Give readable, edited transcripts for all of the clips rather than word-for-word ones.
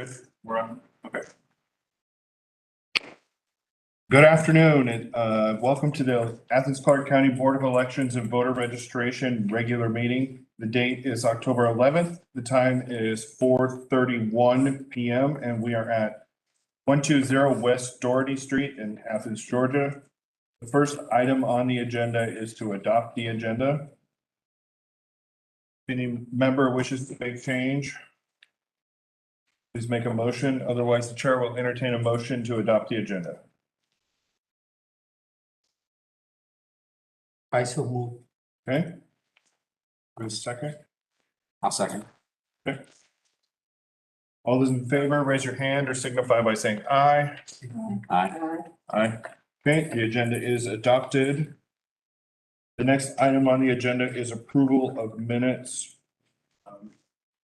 Good, we're on, okay. Good afternoon, and welcome to the Athens-Clarke County Board of Elections and Voter Registration regular meeting. The date is October 11th. The time is 4:31 p.m. and we are at 120 West Doherty Street in Athens, Georgia. The first item on the agenda is to adopt the agenda. If any member wishes to make change, please make a motion. Otherwise, the chair will entertain a motion to adopt the agenda. I so move. Okay. Who's second? I'll second. Okay. All those in favor, raise your hand or signify by saying aye. Aye. Aye. Okay, the agenda is adopted. The next item on the agenda is approval of minutes.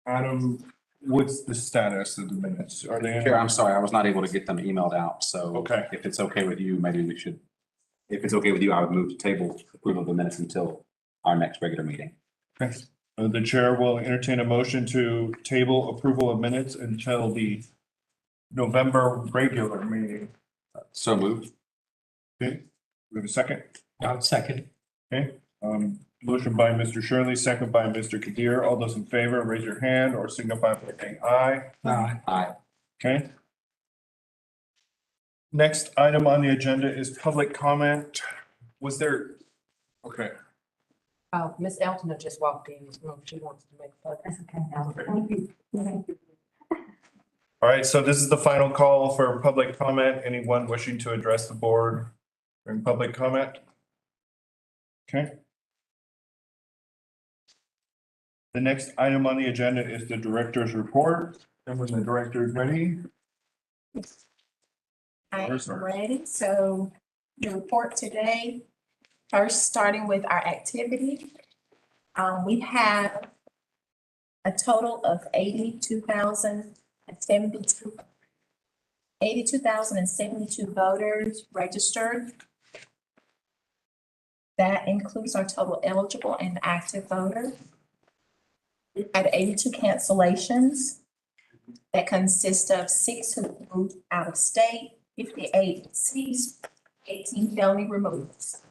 Adam, what's the status of the minutes? Are they? Chair, I'm sorry, I was not able to get them emailed out, so. Okay. If it's okay with you, maybe we should, if it's okay with you, I would move to table approval of the minutes until our next regular meeting. Okay. The chair will entertain a motion to table approval of minutes until the November regular meeting. So moved. Okay, we have a second? I'll second. Okay, motion by Mr. Shirley, second by Mr. Kadir. All those in favor, raise your hand or signify by saying aye. Aye. Okay. Next item on the agenda is public comment. Was there? Okay. Miss Elton just walked in. She wants to make a. That's okay. Thank you. All right, so this is the final call for public comment. Anyone wishing to address the board during public comment? Okay. The next item on the agenda is the director's report. And when the director is ready. I am ready. So the report today, first starting with our activity. We have a total of 82,072 voters registered. That includes our total eligible and active voters. We had 82 cancellations that consist of 6 who moved out of state, 58 deceased, 18 felony removals.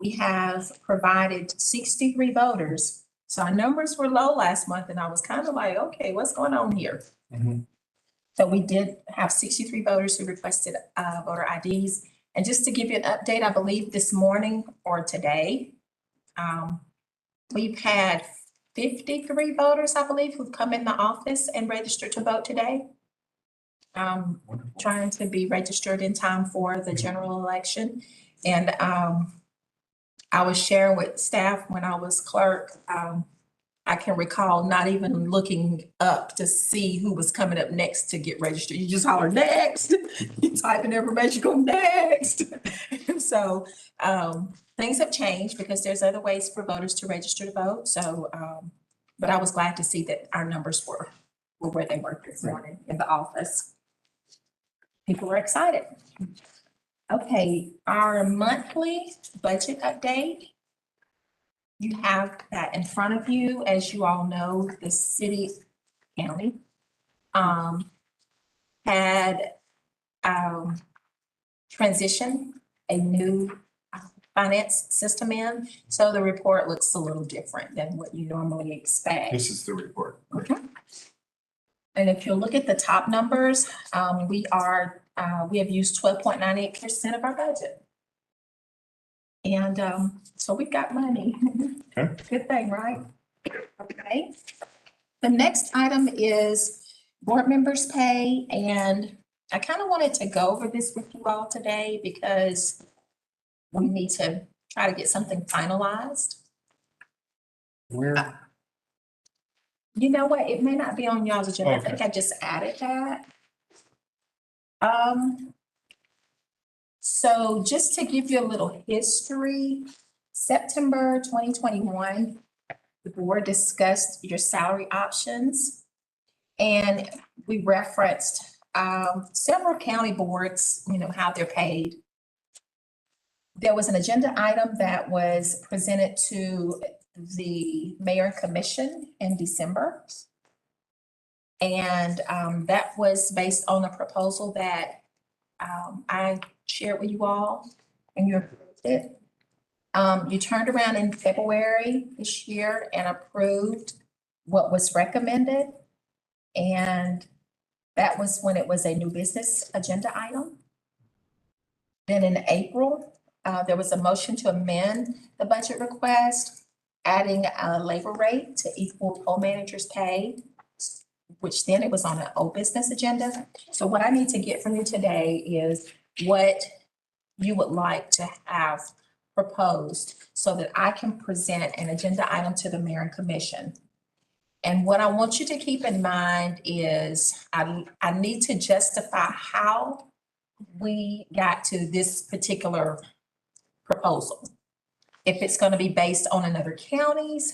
We have provided 63 voters. So our numbers were low last month and I was kind of like, okay, what's going on here? So we did have 63 voters who requested voter IDs. And just to give you an update, I believe this morning or today, we've had 53 voters, I believe, who've come in the office and registered to vote today. Trying to be registered in time for the general election. And I was sharing with staff when I was clerk, I can recall not even looking up to see who was coming up next to get registered. You just holler next, you type in information, go next. So things have changed because there's other ways for voters to register to vote. So, but I was glad to see that our numbers were where they were this morning in the office. People were excited. Okay, our monthly budget update. You have that in front of you. As you all know, the city, county, had transitioned a new finance system in. So the report looks a little different than what you normally expect. This is the report. Okay. And if you look at the top numbers, we have used 12.98% of our budget. And so we've got money. Okay. Good thing, right? Okay. The next item is board members' pay. And I kind of wanted to go over this with you all today because we need to try to get something finalized. Where? You know what? It may not be on y'all's agenda. Okay. I think I just added that. So just to give you a little history, September 2021, the board discussed your salary options. And we referenced several county boards, you know, how they're paid. There was an agenda item that was presented to the mayor and commission in December. And that was based on a proposal that I shared with you all and you approved it. You turned around in February this year and approved what was recommended. And that was when it was a new business agenda item. Then in April, there was a motion to amend the budget request, adding a labor rate to equal poll manager's pay, which then it was on an old business agenda. So what I need to get from you today is what you would like to have proposed so that I can present an agenda item to the mayor and commission. And what I want you to keep in mind is I need to justify how we got to this particular proposal. If it's going to be based on another county's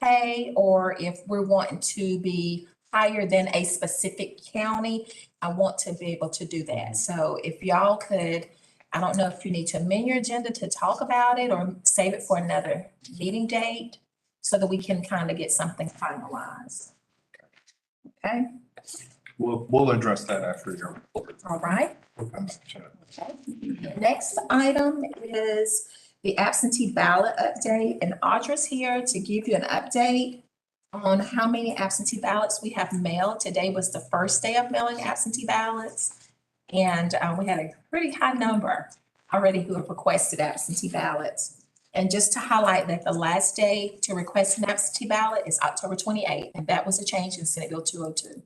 pay, or if we're wanting to be higher than a specific county, I want to be able to do that. So if y'all could, I don't know if you need to amend your agenda to talk about it or save it for another meeting date so that we can kind of get something finalized. Okay, We'll address that after your report. all right. Okay. Okay. Next item is the absentee ballot update, and Audra's here to give you an update on how many absentee ballots we have mailed. Today was the first day of mailing absentee ballots. And we had a pretty high number already who have requested absentee ballots. And just to highlight that the last day to request an absentee ballot is October 28th, and that was a change in Senate Bill 202.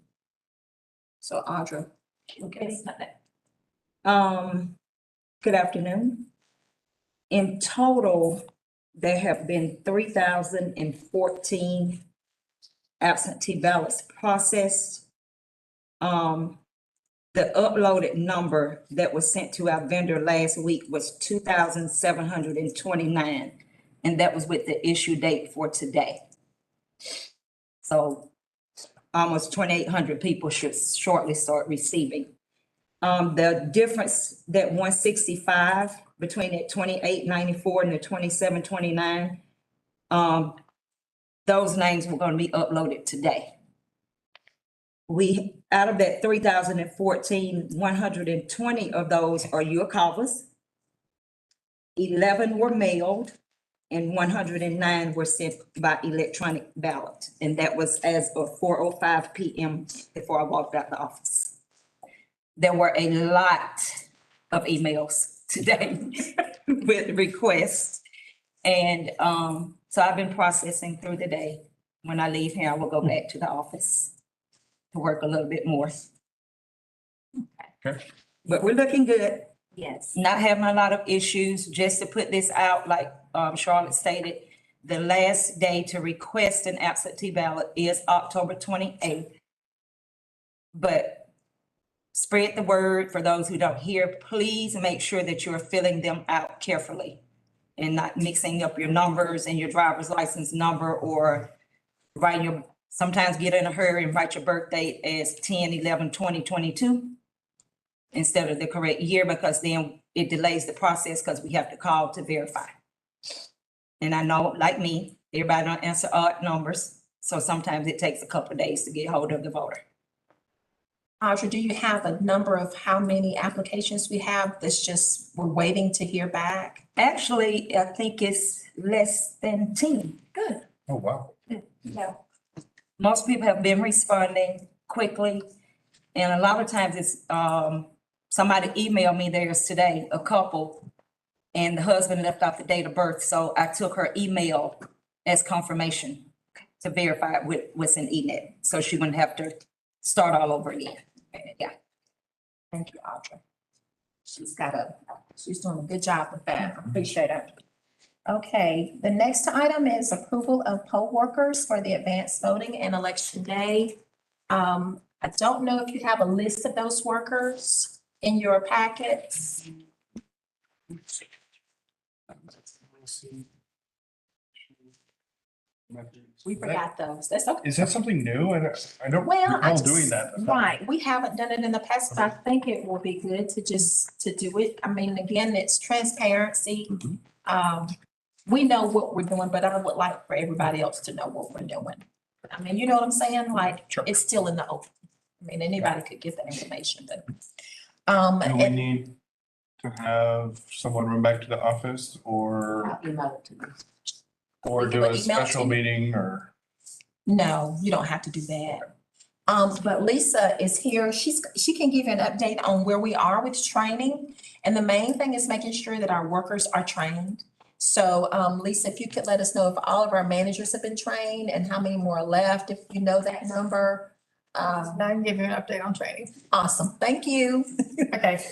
So Audra, look at it. Good afternoon. In total, there have been 3,014 absentee ballots processed. The uploaded number that was sent to our vendor last week was 2,729, and that was with the issue date for today. So almost 2,800 people should shortly start receiving. The difference, that 165 between that 2,894 and the 2,729, those names were going to be uploaded today. Out of that 3,014, 120 of those are UOCAVAs. 11 were mailed and 109 were sent by electronic ballot. And that was as of 4:05 p.m. before I walked out the office. There were a lot of emails today with requests. And so I've been processing through the day. When I leave here, I will go back to the office to work a little bit more. Okay. But we're looking good. Yes. Not having a lot of issues. Just to put this out, like Charlotte stated, the last day to request an absentee ballot is October 28th. But spread the word for those who don't hear. Please make sure that you're filling them out carefully and not mixing up your numbers and your driver's license number, or writing your, sometimes get in a hurry and write your birth date as 10/11/2022 instead of the correct year, because then it delays the process because we have to call to verify. And I know, like me, everybody don't answer odd numbers. So sometimes it takes a couple of days to get hold of the voter. Audra, do you have a number of how many applications we have that's just, we're waiting to hear back? Actually, I think it's less than 10. Good. Oh, wow. Yeah. Most people have been responding quickly. And a lot of times it's, somebody emailed me theirs today, a couple, and the husband left out the date of birth. So I took her email as confirmation to verify it with what's in ENET. So she wouldn't have to start all over again. Yeah. Thank you, Audra. She's doing a good job with that. I appreciate it. Okay, the next item is approval of poll workers for the advanced voting and election day. I don't know if you have a list of those workers in your packets. We forgot those. That's okay. Is that something new? I don't Well, I recall just, doing that. right, we haven't done it in the past, but I think it will be good to just, to do it. I mean, again, it's transparency. We know what we're doing, but I would like for everybody else to know what we're doing. I mean, you know what I'm saying? Like, Sure. it's still in the open. I mean, anybody could get that information, but. Do we And need to have someone run back to the office or I'll email it to you. We can do a email it special to you. meeting or? no, you don't have to do that. But Lisa is here. She can give you an update on where we are with training. And the main thing is making sure that our workers are trained. So, Lisa, if you could let us know if all of our managers have been trained and how many more are left, if you know that number. I can give you an update on training. Awesome. Thank you. Okay,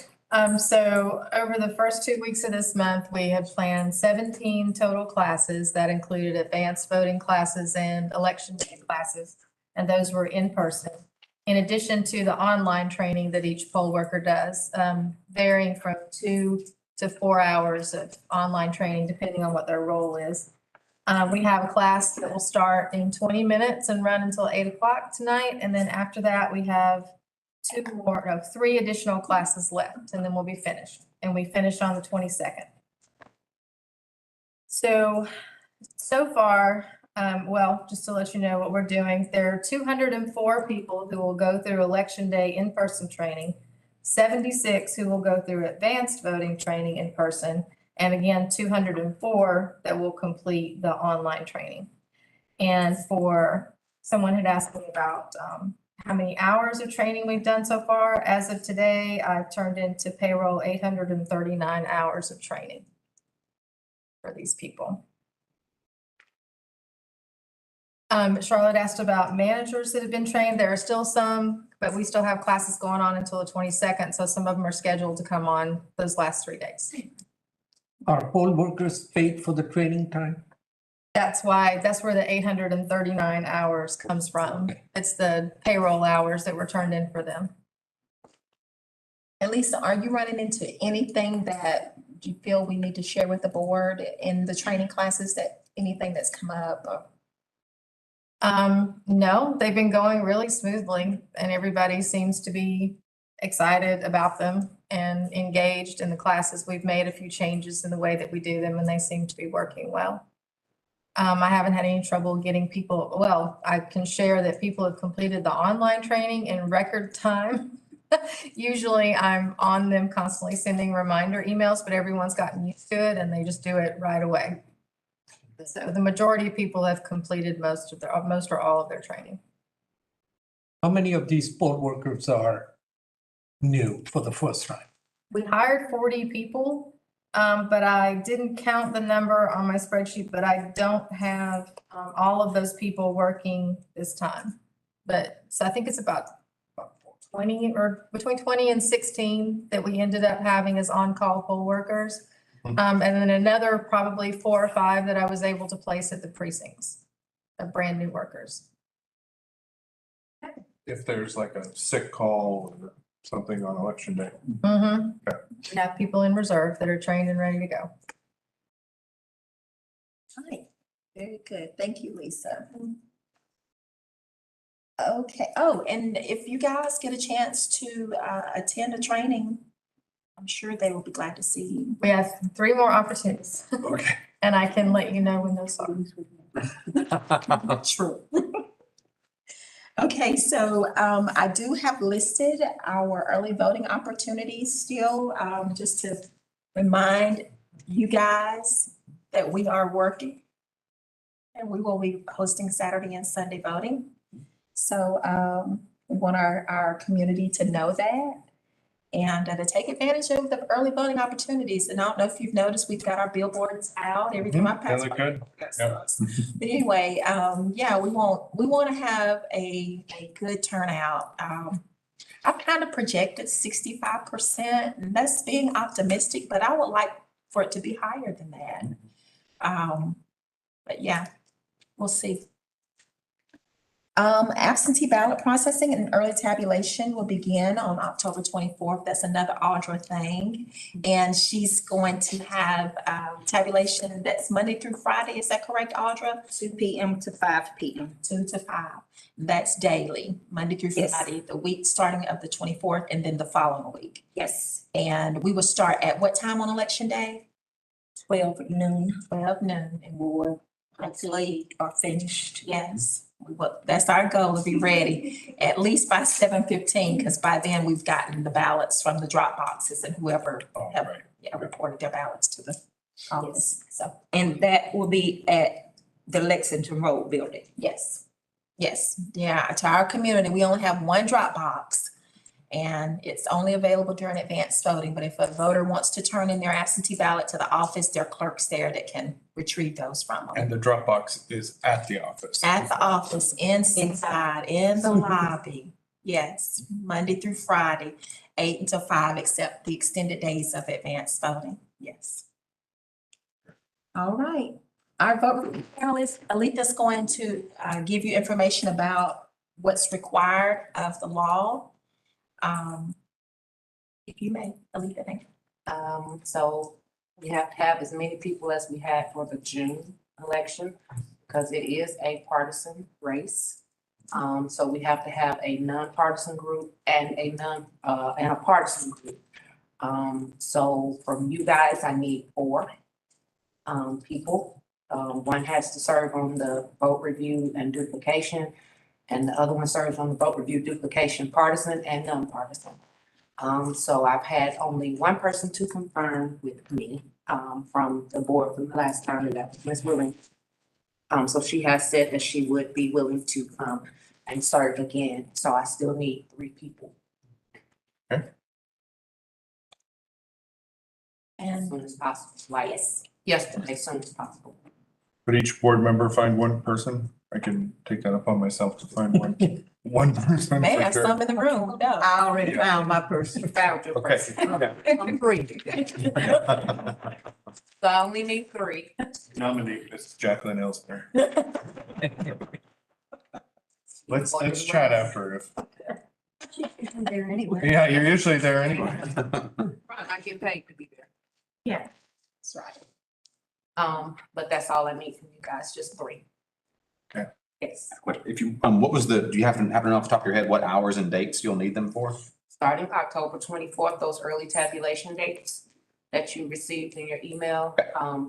so over the first 2 weeks of this month, we had planned 17 total classes that included advanced voting classes and election day classes. And those were in person. In addition to the online training that each poll worker does, varying from 2 to 4 hours of online training, depending on what their role is. We have a class that will start in 20 minutes and run until 8 o'clock tonight. And then after that, we have 3 additional classes left, and then we'll be finished. And we finish on the 22nd. So far, well, just to let you know what we're doing, there are 204 people who will go through election day in-person training, 76 who will go through advanced voting training in person, and again, 204 that will complete the online training. And for someone had asked me about how many hours of training we've done so far. As of today, I've turned into payroll 839 hours of training for these people. Charlotte asked about managers that have been trained. There are still some, but we still have classes going on until the 22nd. So some of them are scheduled to come on those last 3 days. Are poll workers paid for the training time? That's where the 839 hours comes from. It's the payroll hours that were turned in for them. And Lisa, are you running into anything that you feel we need to share with the board in the training classes, that anything that's come up? Or- No, they've been going really smoothly and everybody seems to be excited about them and engaged in the classes. We've made a few changes in the way that we do them and they seem to be working well. I haven't had any trouble getting people, well, I can share that people have completed the online training in record time. Usually I'm on them constantly sending reminder emails, but everyone's gotten used to it and they just do it right away. So the majority of people have completed most or all of their training. How many of these poll workers are new for the first time? We hired 40 people, but I didn't count the number on my spreadsheet, but I don't have all of those people working this time. But so I think it's about 20 or between 20 and 16 that we ended up having as on-call poll workers. And then another probably 4 or 5 that I was able to place at the precincts of brand new workers. If there's like a sick call or something on election day. Mm-hmm. Okay. We have people in reserve that are trained and ready to go. Hi, very good. Thank you, Lisa. Okay. Oh, and if you guys get a chance to attend a training, I'm sure they will be glad to see you. We have 3 more opportunities Okay. and I can let you know when those are. True. Okay, so I do have listed our early voting opportunities still, just to remind you guys that we are working. And we will be hosting Saturday and Sunday voting. So we want our community to know that and to take advantage of the early voting opportunities. And I don't know if you've noticed, we've got our billboards out every time I They pass. look good. But anyway, yeah, we want to have a good turnout. I've kind of projected 65%, and that's being optimistic, but I would like for it to be higher than that. But yeah, we'll see. Absentee ballot processing and early tabulation will begin on October 24th. That's another Audra thing. And she's going to have tabulation that's Monday through Friday. Is that correct, Audra? 2 p.m. to 5 p.m. 2 to 5. That's daily, Monday through Yes. Friday, the week starting of the 24th and then the following week. Yes, And we will start at what time on election day? 12 noon. 12 noon. And we will hopefully are finished. Yes. That's our goal, to be ready at least by 7:15, because by then we've gotten the ballots from the drop boxes and whoever Oh, have, right. reported their ballots to the office. So, And that will be at the Lexington Road building. yes, yeah, to our community, we only have one drop box. And it's only available during advanced voting, but if a voter wants to turn in their absentee ballot to the office, there are clerks there that can retrieve those from them. And the Dropbox is at the office. At the office, inside, in the lobby. Yes, Monday through Friday, 8 until 5, except the extended days of advanced voting. Yes. All right. Our vote panelist, Aletha's going to give you information about what's required of the law. If you may, Aletha, thank you. So we have to have as many people as we had for the June election, because it is a partisan race. So we have to have a nonpartisan group and and a partisan group. So from you guys, I need 4 people. One has to serve on the vote review and duplication, and the other one serves on the vote review, duplication, partisan and nonpartisan. So I've had only one person to confirm with me, from the board from the last time, and that was Ms. Willing. So she has said that she would be willing to come and serve again, so I still need 3 people as And soon as possible, like yesterday, as soon as possible. Could each board member find one person? I can take that upon myself to find one person may for have sure. some in the room, who knows? I already found my person. Found your Okay. person. I'm free. So I only need 3. Nominate Miss Jacqueline Elsner. Let's chat after. There anyway. Yeah, you're usually there anyway. I get paid to be there. Yeah, that's right. But that's all I need from you guys, just 3. Okay. Yes, If you, what was the, do you happen to know off the top of your head what hours and dates you'll need them for? starting October 24th, those early tabulation dates that you received in your email,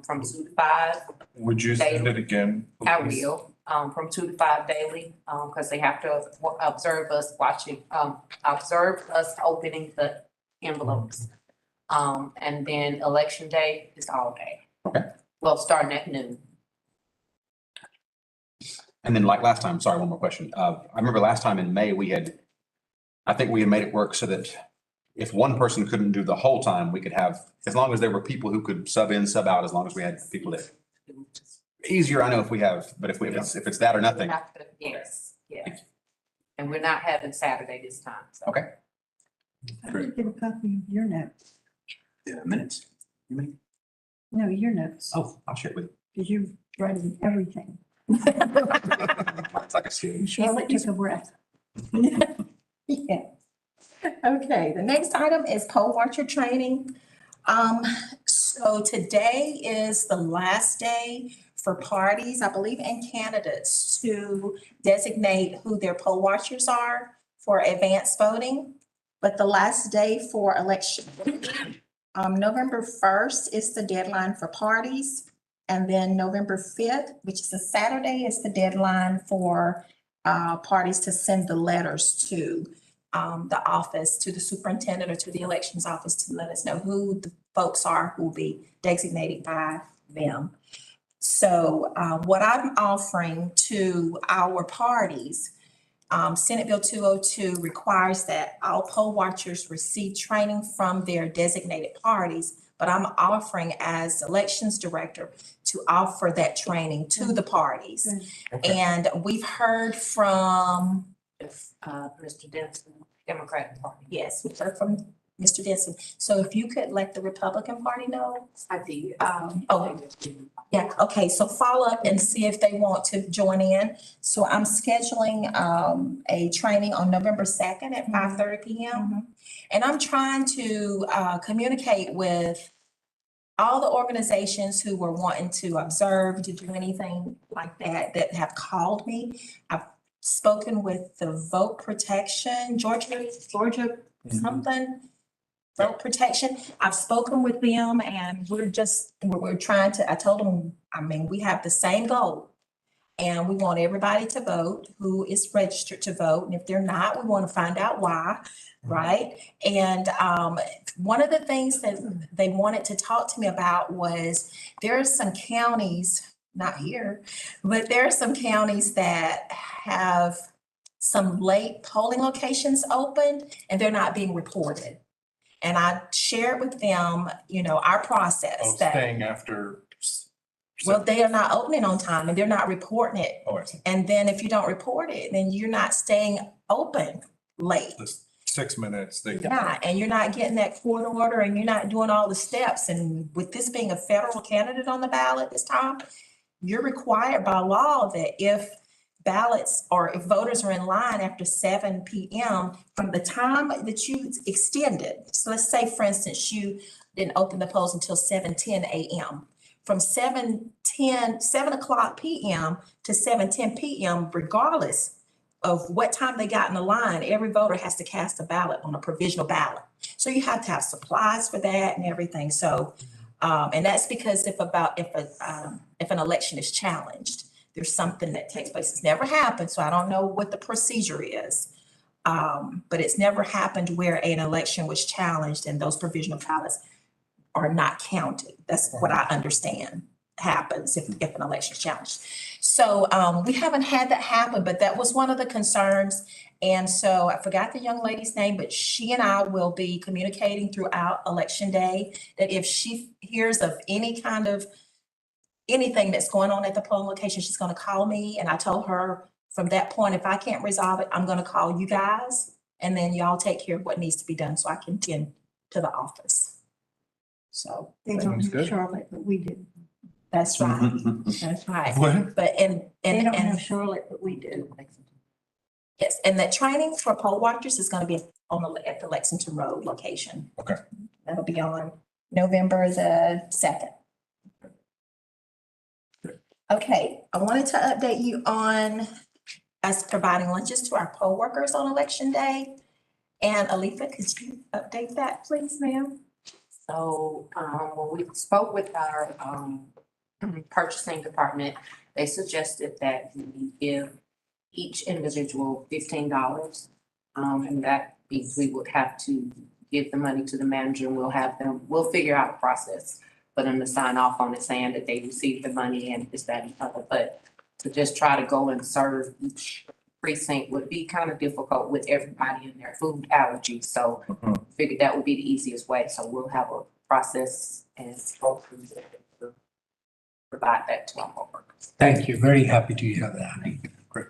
from 2 to 5. Would you send it again? I please? will, from 2 to 5 daily, because they have to observe us observe us opening the envelopes. And then election day is all day. Okay. Well, starting at noon. And then like last time, sorry, one more question. I remember last time in May, I think we had made it work so that if one person couldn't do the whole time, we could have, as long as there were people who could sub in, sub out, as long as we had people that, easier, I know if we have, but if it's that or nothing. Yes, yes. And we're not having Saturday this time, so. Okay. I didn't get a copy of your notes. Minutes. You mean? No, your notes, Oh, I'll share it with you. because you're writing everything. It's like a series. Charlotte took a breath. Yeah. Okay, the next item is poll watcher training. So today is the last day for parties, I believe, and candidates to designate who their poll watchers are for advanced voting. But the last day for election, November 1st is the deadline for parties. And then November 5th, which is a Saturday, is the deadline for parties to send the letters to the office, to the superintendent or to the elections office to let us know who the folks are who will be designated by them. So what I'm offering to our parties, Senate Bill 202 requires that all poll watchers receive training from their designated parties, but I'm offering as elections director to offer that training to the parties. Okay. And we've heard from, Mr. Denson, Democratic Party. yes, we've heard from Mr. Denson. So if you could let the Republican Party know. I did. Oh, yeah, okay, so follow up and see if they want to join in. So I'm scheduling a training on November 2nd at 5:30 PM. And I'm trying to communicate with all the organizations who were wanting to observe, to do anything like that have called me. I've spoken with the vote protection, Georgia something. Vote protection. I've spoken with them and we're trying to, I told them, I mean, we have the same goal. And we want everybody to vote who is registered to vote. And if they're not, we want to find out why, right? And one of the things that they wanted to talk to me about was there are some counties, not here, but there are some counties that have some late polling locations opened and they're not being reported. And I shared with them, our process that, Staying after. well, they are not opening on time and they're not reporting it. Oh, I see. And then if you don't report it, then you're not staying open late. Just 6 minutes. Yeah, and you're not getting that court order and you're not doing all the steps. And with this being a federal candidate on the ballot this time, you're required by law that if ballots or if voters are in line after 7 p.m. from the time that you extended. So let's say, for instance, you didn't open the polls until 7:10 a.m. From 7 o'clock p.m. to 7:10 p.m., regardless of what time they got in the line, every voter has to cast a ballot on a provisional ballot. So you have to have supplies for that and everything. So, and that's because if an election is challenged, there's something that takes place. It's never happened, so I don't know what the procedure is. But it's never happened where an election was challenged and those provisional ballots are not counted. That's what I understand happens if an election is challenged. So we haven't had that happen, but that was one of the concerns. And so I forgot the young lady's name, but she and I will be communicating throughout election day that if she hears of any kind of anything that's going on at the polling location, she's going to call me. And I told her from that point, if I can't resolve it, I'm going to call you guys and then y'all take care of what needs to be done so I can tend to the office. So They don't Sounds have good. Charlotte, but we do. that's right. That's right. What? But They don't have and Charlotte, but we do. yes, and that training for poll watchers is going to be at the Lexington Road location. Okay. That'll be on November the 2nd. Okay, I wanted to update you on us providing lunches to our poll workers on election day. And Aletha, could you update that, please, ma'am? So, when we spoke with our, purchasing department, they suggested that we give each individual $15. And that means we would have to give the money to the manager and we'll figure out a process for them to sign off on it saying that they received the money and this, that, and the other. But to just try to go and serve each precinct would be kind of difficult with everybody and their food allergies. So figured that would be the easiest way. So we'll have a process and go through that to provide that to our poll workers. Thank you. Very happy to hear that. Great.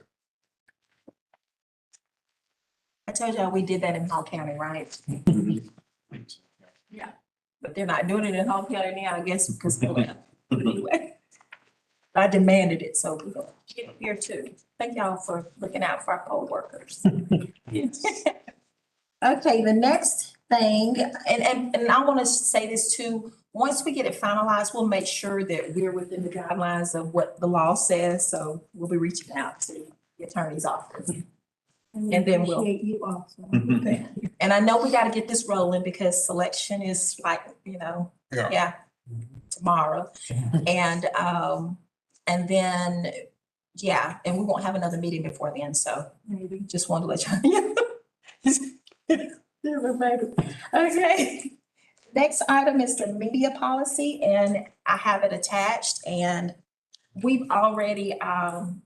I told y'all we did that in Hall County, right? Yeah, but they're not doing it in Hall County now, I guess, because they left. Anyway, I demanded it, so we're gonna get it here too. Thank y'all for looking out for our poll workers. Okay, the next thing, and I want to say this too, once we get it finalized, we'll make sure that we're within the guidelines of what the law says, so we'll be reaching out to the attorney's office. we And then we'll- appreciate you also. And I know we got to get this rolling because selection is like, Yeah. tomorrow. And then, yeah, and we won't have another meeting before then, so Maybe. just wanted to let you know. Okay. Next item is the media policy, and I have it attached, and we've already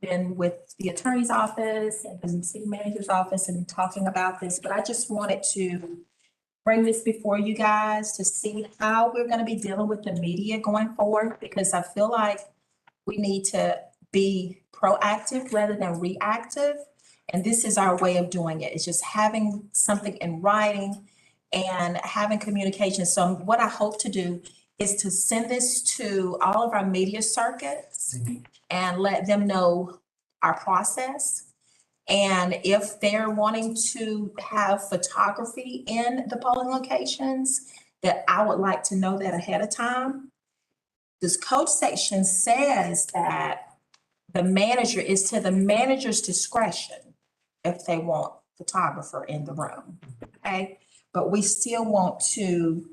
been with the attorney's office and the city manager's office and talking about this, but I just wanted to bring this before you guys to see how we're gonna be dealing with the media going forward, because I feel like we need to be proactive rather than reactive. And this is our way of doing it. It's just having something in writing and having communication. So what I hope to do is to send this to all of our media circuits and let them know our process. And if they're wanting to have photography in the polling locations, that I would like to know that ahead of time. This code section says that the manager is to the manager's discretion if they want photographer in the room, okay? But we still want to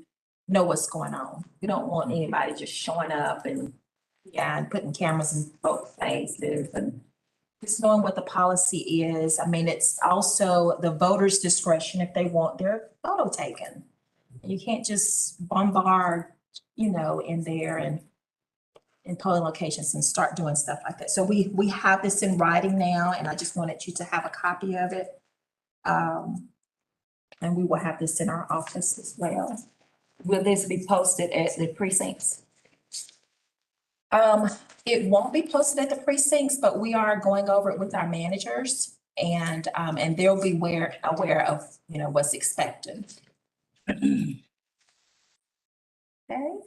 know what's going on. We don't want anybody just showing up and Yeah, and putting cameras in both places and just knowing what the policy is. I mean, it's also the voter's discretion if they want their photo taken. You can't just bombard, in there and in polling locations and start doing stuff like that. So we have this in writing now, and I just wanted you to have a copy of it. And we will have this in our office as well. Will this be posted at the precincts? It won't be posted at the precincts, but we are going over it with our managers and they'll be aware of, what's expected. Okay.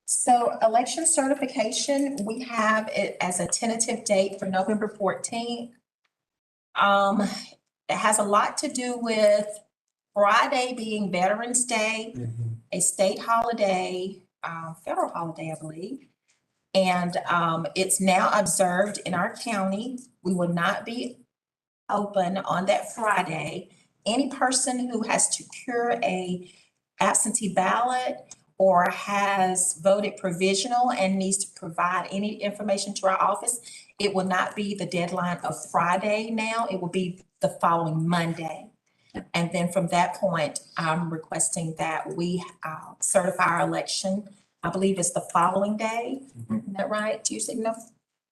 So election certification, we have it as a tentative date for November 14th. It has a lot to do with Friday being Veterans Day, a state holiday, federal holiday, I believe. And it's now observed in our county. We will not be open on that Friday. Any person who has to cure a absentee ballot or has voted provisional and needs to provide any information to our office, it will not be the deadline of Friday now. It will be the following Monday. And then from that point, I'm requesting that we certify our election. I believe it's the following day. Is that right? Tuesday, no,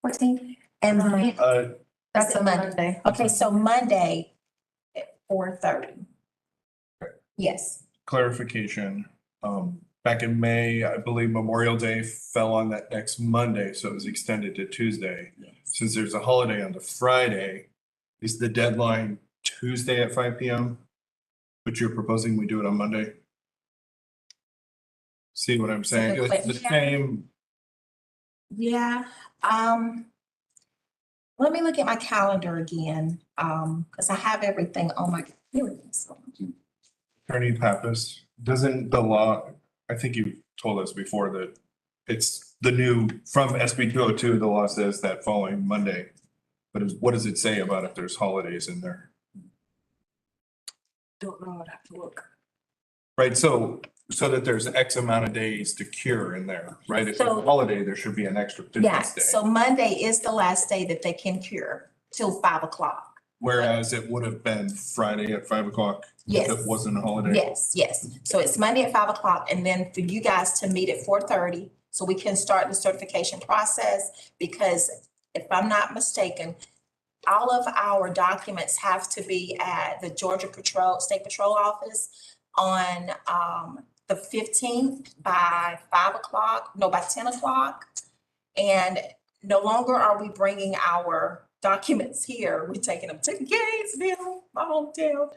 14th? And then That's a Monday. okay, so Monday at 4:30. Yes, Clarification, back in May, I believe Memorial Day fell on that next Monday, so it was extended to Tuesday. Since there's a holiday on the Friday, is the deadline Tuesday at 5 p.m.? But you're proposing we do it on Monday? See what I'm saying? It's the Yeah. same. yeah. Let me look at my calendar again, because I have everything on my, here it is. Attorney Pappas, doesn't the law, I think you told us before that it's the new, from SB 202, the law says that following Monday. But what does it say about if there's holidays in there? Don't know, I'd have to look. Right, so that there's X amount of days to cure in there, right? If it's a So- holiday, there should be an extra Yeah, business day. so Monday is the last day that they can cure till 5 o'clock. Whereas it would have been Friday at 5 o'clock. Yes. If it wasn't a holiday. Yes. So it's Monday at 5 o'clock and then for you guys to meet at 4:30 so we can start the certification process. Because if I'm not mistaken, all of our documents have to be at the Georgia State Patrol Office on the 15th by 5 o'clock, no, by 10 o'clock. And no longer are we bringing our documents here. We're taking them to Gainesville, my hometown.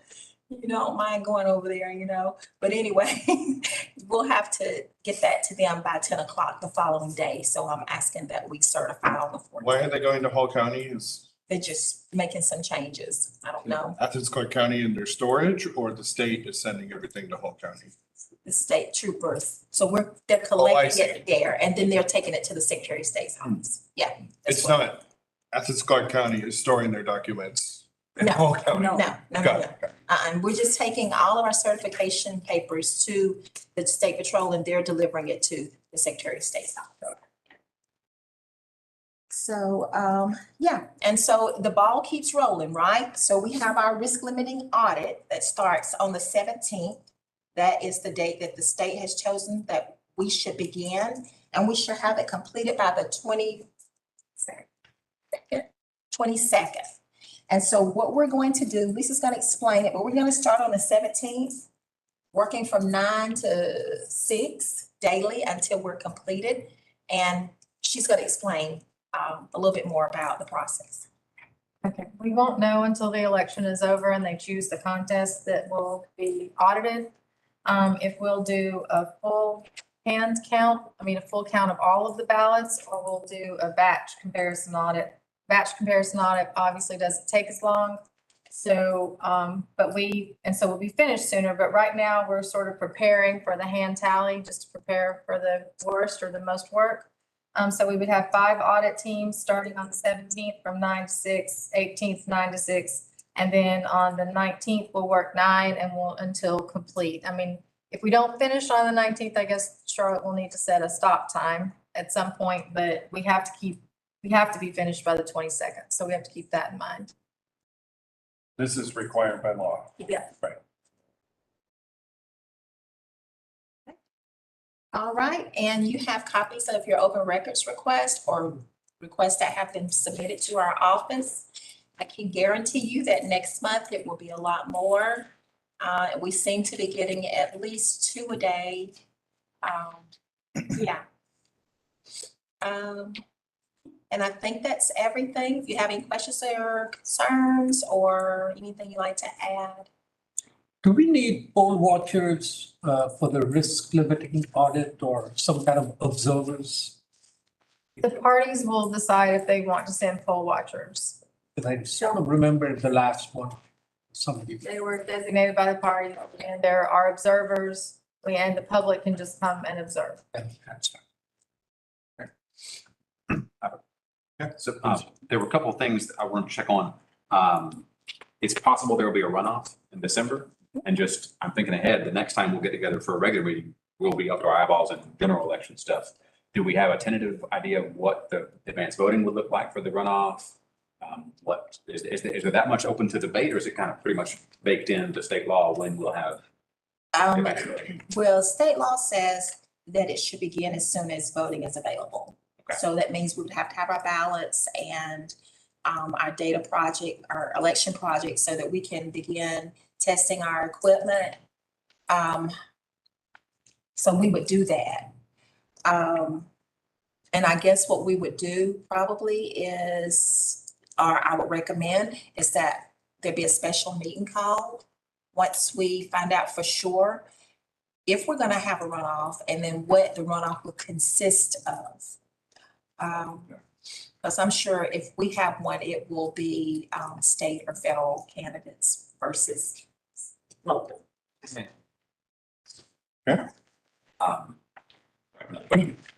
You don't mind going over there, but anyway, we'll have to get that to them by 10 o'clock the following day. So I'm asking that we certify on the 14th. Why are they going to Hall County? Is They're just making some changes. I don't know. Athens-Clarke County in their storage, or the state is sending everything to Hall County? The state troopers. So they're Oh, I collecting it see. there and then they're taking it to the Secretary of State's office. Yeah. that's It's what- not, Athens-Clarke County is storing their documents in No, Hall County. No. Got it. We're just taking all of our certification papers to the State Patrol and they're delivering it to the Secretary of State's office. So, yeah, and so the ball keeps rolling, right? So we have our risk limiting audit that starts on the 17th. That is the date that the state has chosen that we should begin, and we should have it completed by the 22nd. And so what we're going to do, Lisa's gonna explain it, but we're gonna start on the 17th, working from 9 to 6 daily until we're completed. And she's gonna explain a little bit more about the process. Okay, we won't know until the election is over and they choose the contest that will be audited. If we'll do a full a full count of all of the ballots, or we'll do a batch comparison audit. Batch comparison audit obviously doesn't take as long. So, we'll be finished sooner, but right now we're sort of preparing for the hand tally, just to prepare for the worst or the most work. So we would have 5 audit teams starting on the 17th from 9 to 6, 18th, 9 to 6. And then on the 19th, we'll work 9 and until complete. I mean, if we don't finish on the 19th, I guess Charlotte will need to set a stop time. at some point, but we have to be finished by the 22nd. So we have to keep that in mind. This is required by law. Yeah. Right. All right, and you have copies of your open records request or requests that have been submitted to our office. I can guarantee you that next month it will be a lot more. We seem to be getting at least 2 a day. Yeah. And I think that's everything. If you have any questions or concerns or anything you'd like to add. Do we need poll watchers for the risk limiting audit or some kind of observers? The parties will decide if they want to send poll watchers. Because I sort of remember the last one, somebody. They were designated by the party, and there are observers, and the public can just come and observe. That's So there were a couple of things that I wanted to check on. It's possible there will be a runoff in December. And just, I'm thinking ahead, the next time we'll get together for a regular meeting, we'll be up to our eyeballs in general election stuff. Do we have a tentative idea of what the advanced voting would look like for the runoff? What is there that much open to debate, or is it kind of pretty much baked into state law when we'll have? advanced voting? Well, state law says that it should begin as soon as voting is available. Okay. So that means we would have to have our ballots and our data project, our election project, so that we can begin testing our equipment. So we would do that. And I guess what we would do probably is, or I would recommend, is that there be a special meeting called once we find out for sure if we're gonna have a runoff and then what the runoff will consist of. Because I'm sure if we have one, it will be state or federal candidates versus local. Okay.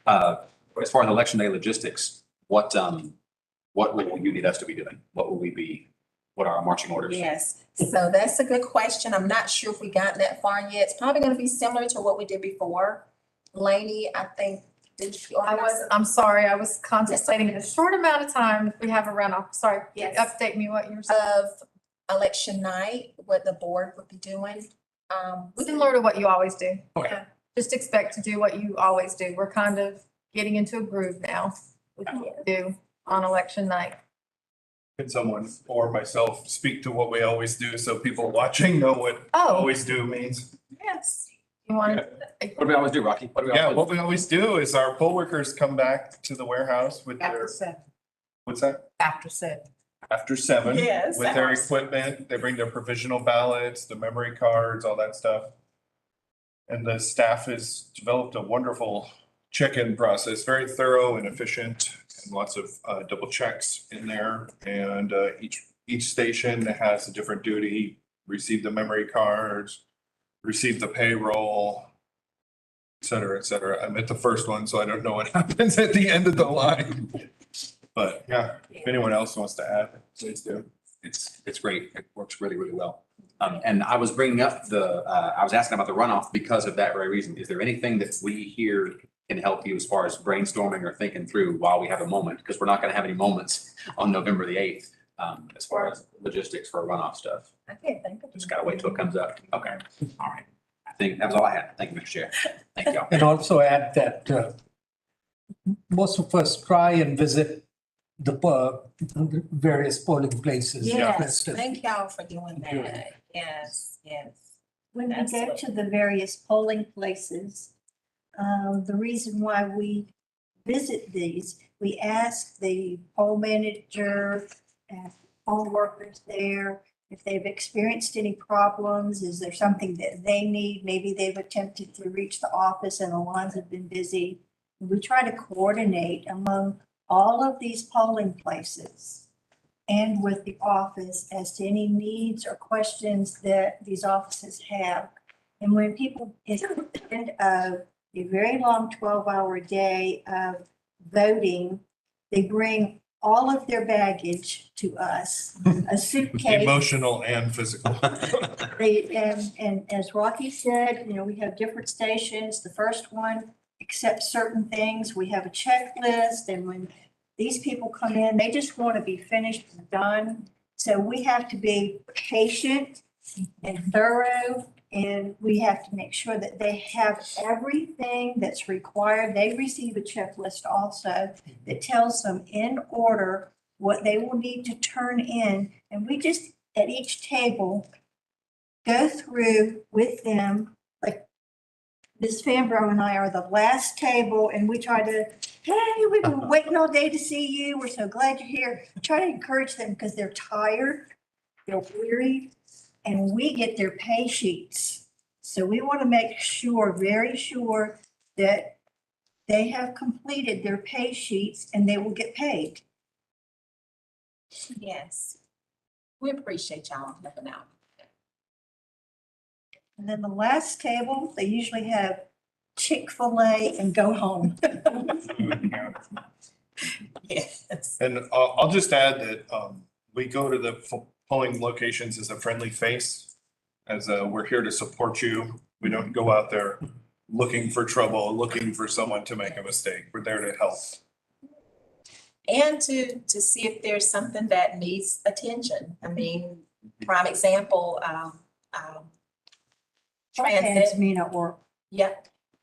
As far as election day logistics, what will you need us to be doing? What are our marching orders? Yes, so that's a good question. I'm not sure if we got that far yet. It's probably gonna be similar to what we did before. Lainey, I think, did you? I'm sorry, I was contemplating in a short amount of time if we have a runoff. Sorry, Yes. update me what you're saying. Of election night, what the board would be doing. Similar to what you always do. Okay. Yeah. Just expect to do what you always do. We're kind of getting into a groove now. We can do on election night. Can someone or myself speak to what we always do so people watching know what Oh, always do means? yes. You want to? What do we always do, Rocky? What do we Yeah, always what we always do is our poll workers come back to the warehouse with their, what's that? After 7. After 7. Yes, With their hours. equipment, they bring their provisional ballots, the memory cards, all that stuff. And the staff has developed a wonderful check-in process, very thorough and efficient, and lots of double checks in there. And each station has a different duty, receive the memory cards, receive the payroll, et cetera, et cetera. I'm at the first one, so I don't know what happens at the end of the line. But yeah, if anyone else wants to add, please do. It's great. It works really, really well. And I was bringing up I was asking about the runoff because of that very reason. Is there anything that we here can help you as far as brainstorming or thinking through while we have a moment? Because we're not going to have any moments on November the 8th as far as logistics for runoff stuff. I can't think of. Just gotta wait till it comes up. Okay, all right. I think that was all I had. Thank you, Mr. Chair. Thank y'all. And also add that most of us try and visit the various polling places. Yes, thank y'all for doing that. Yes, yes. When we go to the various polling places, the reason why we visit these, we ask the poll manager and poll workers there if they've experienced any problems. Is there something that they need? Maybe they've attempted to reach the office and the lines have been busy. We try to coordinate among all of these polling places and with the office as to any needs or questions that these offices have. And when people, at the end of a very long 12-hour day of voting, they bring all of their baggage to us, a suitcase. Emotional and physical. And as Rocky said, we have different stations. The first one accept certain things. We have a checklist, and when these people come in, they just want to be finished and done. So we have to be patient and thorough, and we have to make sure that they have everything that's required. They receive a checklist also that tells them in order what they will need to turn in. And we just, at each table, go through with them, like Ms. Fambro and I are the last table, and we try to, hey, we've been waiting all day to see you. We're so glad you're here. Try to encourage them because they're tired, they're weary, and we get their pay sheets. So we want to make sure, very sure, that they have completed their pay sheets and they will get paid. Yes. We appreciate y'all helping out. And then the last table, they usually have Chick-fil-A and go home. Yes. And I'll just add that we go to the polling locations as a friendly face, as we're here to support you. We don't go out there looking for trouble, looking for someone to make a mistake. We're there to help. And to see if there's something that needs attention. I mean, prime example, Transit transit, may not work. yeah,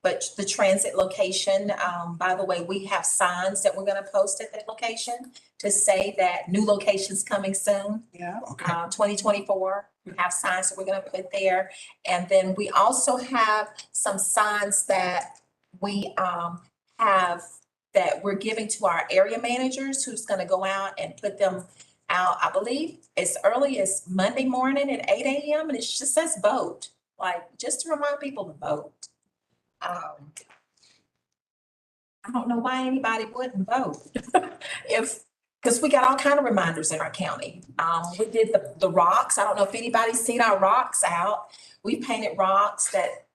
but the transit location, by the way, we have signs that we're gonna post at that location to say that new locations coming soon. Yeah. 2024, we have signs that we're gonna put there. And then we also have some signs that we have that we're giving to our area managers, who's gonna go out and put them out, I believe, as early as Monday morning at 8 a.m. And it just says vote, like, just to remind people to vote. I don't know why anybody wouldn't vote. Because we got all kind of reminders in our county. We did the rocks. I don't know if anybody's seen our rocks out. We painted rocks that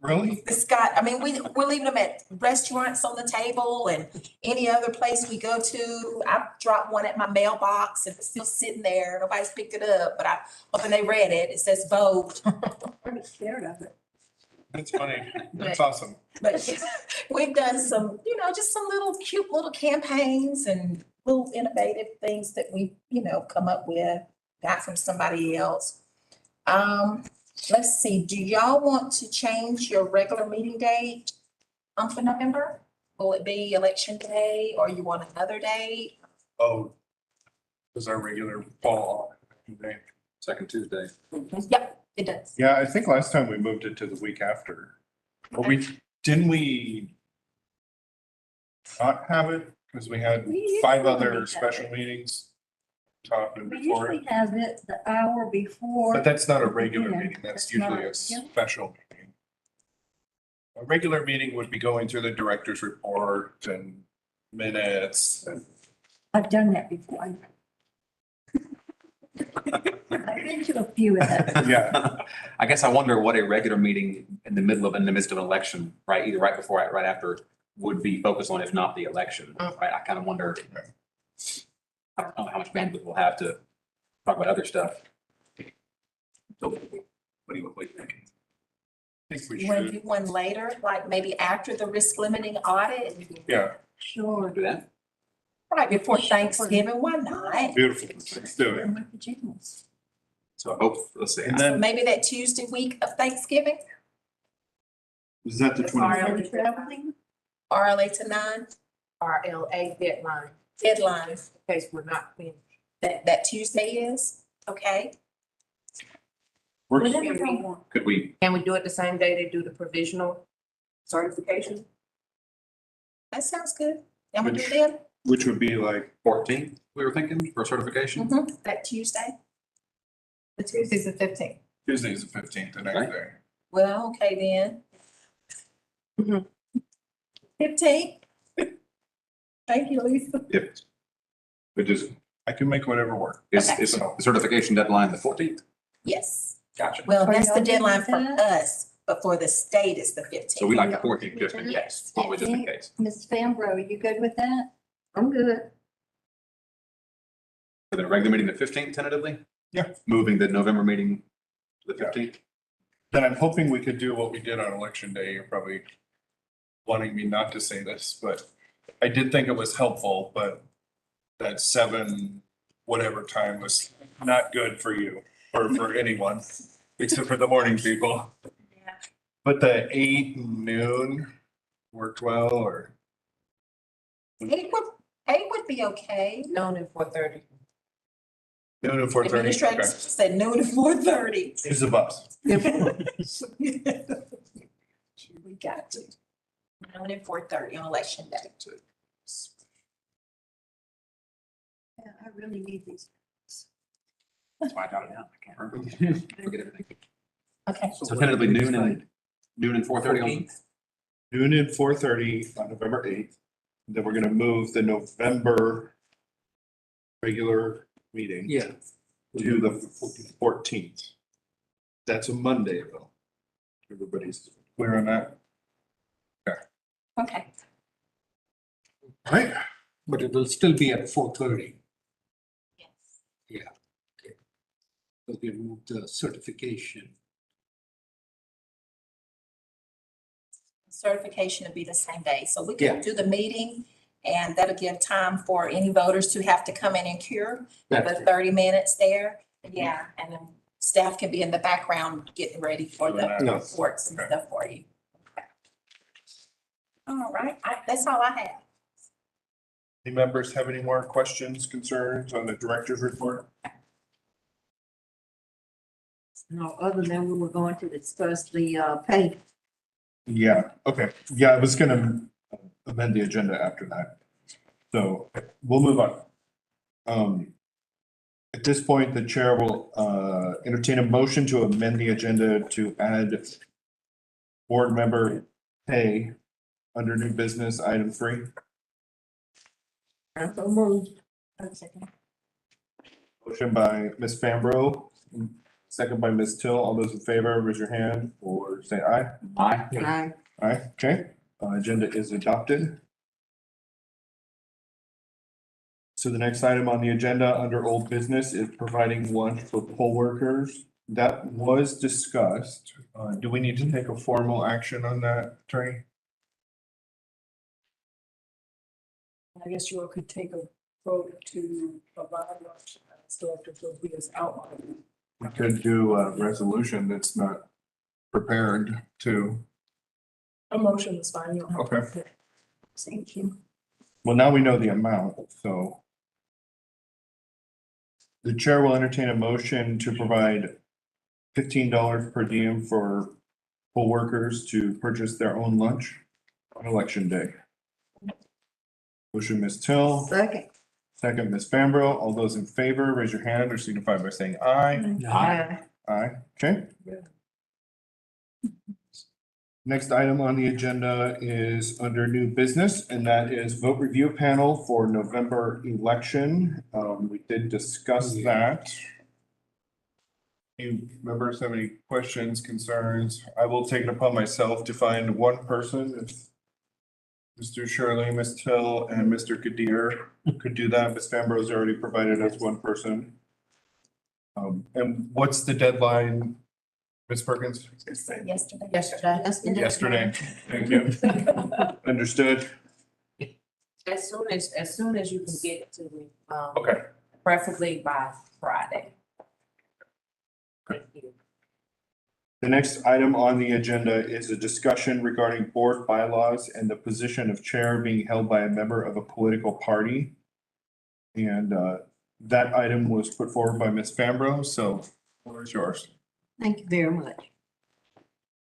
Really? it's got, I mean, we're leaving them at restaurants on the table and any other place we go to. I dropped one at my mailbox and it's still sitting there. Nobody's picked it up, but I, hoping they read it. It says vote. I'm scared of it. That's funny. That's awesome. But we've done some, just some little cute little campaigns and little innovative things that we, come up with, got from somebody else. Let's see, do y'all want to change your regular meeting date for November? Will it be election day or you want another date? Oh, does our regular fall on today? Second Tuesday. Yep, it does. Yeah, I think last time we moved it to the week after. But didn't we not have it? Because we had We 5 usually other have special it. meetings talking We before. usually have it the hour before. But that's not a regular Yeah, meeting. That's that's usually not, a yeah. special meeting. A regular meeting would be going through the director's report and minutes. and- I've done that before. I've been to a few of them. Yeah, I guess I wonder what a regular meeting in the midst of an election, right, either right before, or right after, would be focused on, if not the election, right? I kind of wonder, I don't know how much bandwidth we'll have to talk about other stuff. So, what do you think? I think we You want to should. do one later, like maybe after the risk limiting audit? Yeah, Sure. Do that? Right before Thanksgiving, why not? beautiful. Let's do it. In my pajamas. So I hope, let's see. And then, Maybe that Tuesday week of Thanksgiving, is that the Sorry. 20th? Are you traveling? RLA to 9, RLA deadline, deadline, in case we're not finished. that Tuesday is, okay? Works. Whatever you want. Could we, Can we do it the same day they do the provisional certification? That sounds good. Can we do Which- that? Which would be like, 14th, we were thinking, for certification? That Tuesday? The Tuesday's the 15th. Tuesday's the 15th, the next Right. day. Well, okay then. 15th? Thank you, Lisa. If, but just, I can make whatever work. is, Okay. is the certification deadline the 14th? Yes. Gotcha. Well, Are that's the y'all good deadline with for that? us, but for the state is the 15th. So we like the 14th, just in case, always just in case. Ms. Fambro, are you good with that? I'm good. For the regular meeting, the 15th tentatively? Yeah. Moving the November meeting to the Yeah. 15th? Then I'm hoping we could do what we did on election day. You're probably wanting me not to say this, but I did think it was helpful, but that 7, whatever time was not good for you or for anyone, except for the morning people. But the 8 noon worked well, or 8 would be okay. Noon and 4:30. noon and 4:30? Administrator Okay. said noon to 4:30. Use the bus. We got to. Noon and 4:30 on election day. Yeah, I really need these. That's why I got it down. I can't remember. Didn't get everything. Okay. So tentatively noon and 4:30 on. Noon and 4:30 on November 8th. Then we're gonna move the November regular meeting Yeah. to the 14th. That's a Monday though. Everybody's clear on that? Okay. Right? But it will still be at 4:30. Yes. Because we moved the certification. Certification will be the same day. So we Yeah. can do the meeting and that'll give time for any voters to have to come in and cure the 30 minutes there. Yeah, and then staff can be in the background getting ready for the No. reports and Okay. stuff for you. Okay. All right, that's all I have. Any members have any more questions, concerns on the director's report? No, other than we were going to discuss the pay. Yeah, okay. Yeah, I was gonna amend the agenda after that. So we'll move on. At this point, the chair will entertain a motion to amend the agenda to add board member pay under new business item 3. Motion by Ms. Fambro, second by Ms. Till. All those in favor, raise your hand or say aye. Aye. Aye, okay. Agenda is adopted. So the next item on the agenda under old business is providing lunch for poll workers. That was discussed. Do we need to take a formal action on that, Attorney? I guess you all could take a vote to provide lunch stuff to those we just outlined. We could do a resolution that's not prepared to, A motion is fine. You don't have to- Okay. Thank you. well, now we know the amount, so. The chair will entertain a motion to provide $15 per diem for poll workers to purchase their own lunch on election day. Motion, Ms. Till, Second. second, Ms. Fambro. All those in favor, raise your hand or signify by saying aye. Aye, okay. Next item on the agenda is under new business, and that is vote review panel for November election. We did discuss that. Any members have any questions, concerns? I will take it upon myself to find one person. If Mr. Shirley, Ms. Till, and Mr. Kadir could do that. Ms. Fambro's already provided us one person. And what's the deadline, Ms. Perkins? Yesterday. Yesterday. Thank you. Understood. As soon as you can get it to me, Okay. preferably by Friday. Okay. The next item on the agenda is a discussion regarding board bylaws and the position of chair being held by a member of a political party. And that item was put forward by Ms. Fambro, so the floor is yours. Thank you very much.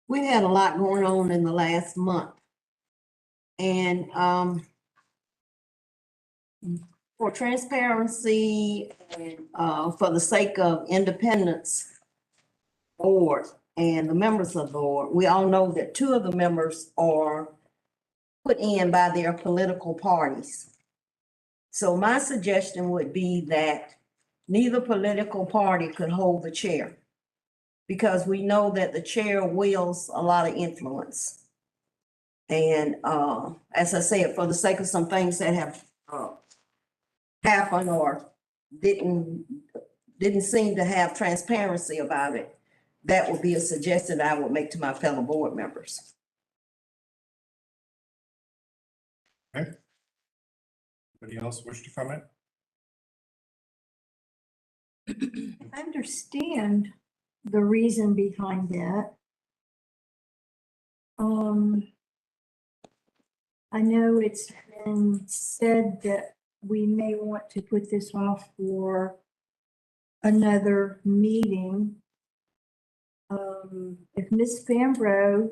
We've had a lot going on in the last month. And for transparency and for the sake of independence board and the members of the board, we all know that 2 of the members are put in by their political parties. So my suggestion would be that neither political party could hold the chair, because we know that the chair wields a lot of influence. And as I said, for the sake of some things that have happened or didn't seem to have transparency about it, that would be a suggestion I would make to my fellow board members. Anybody else wish to comment? I understand the reason behind that. I know it's been said that we may want to put this off for another meeting. If Ms. Fambro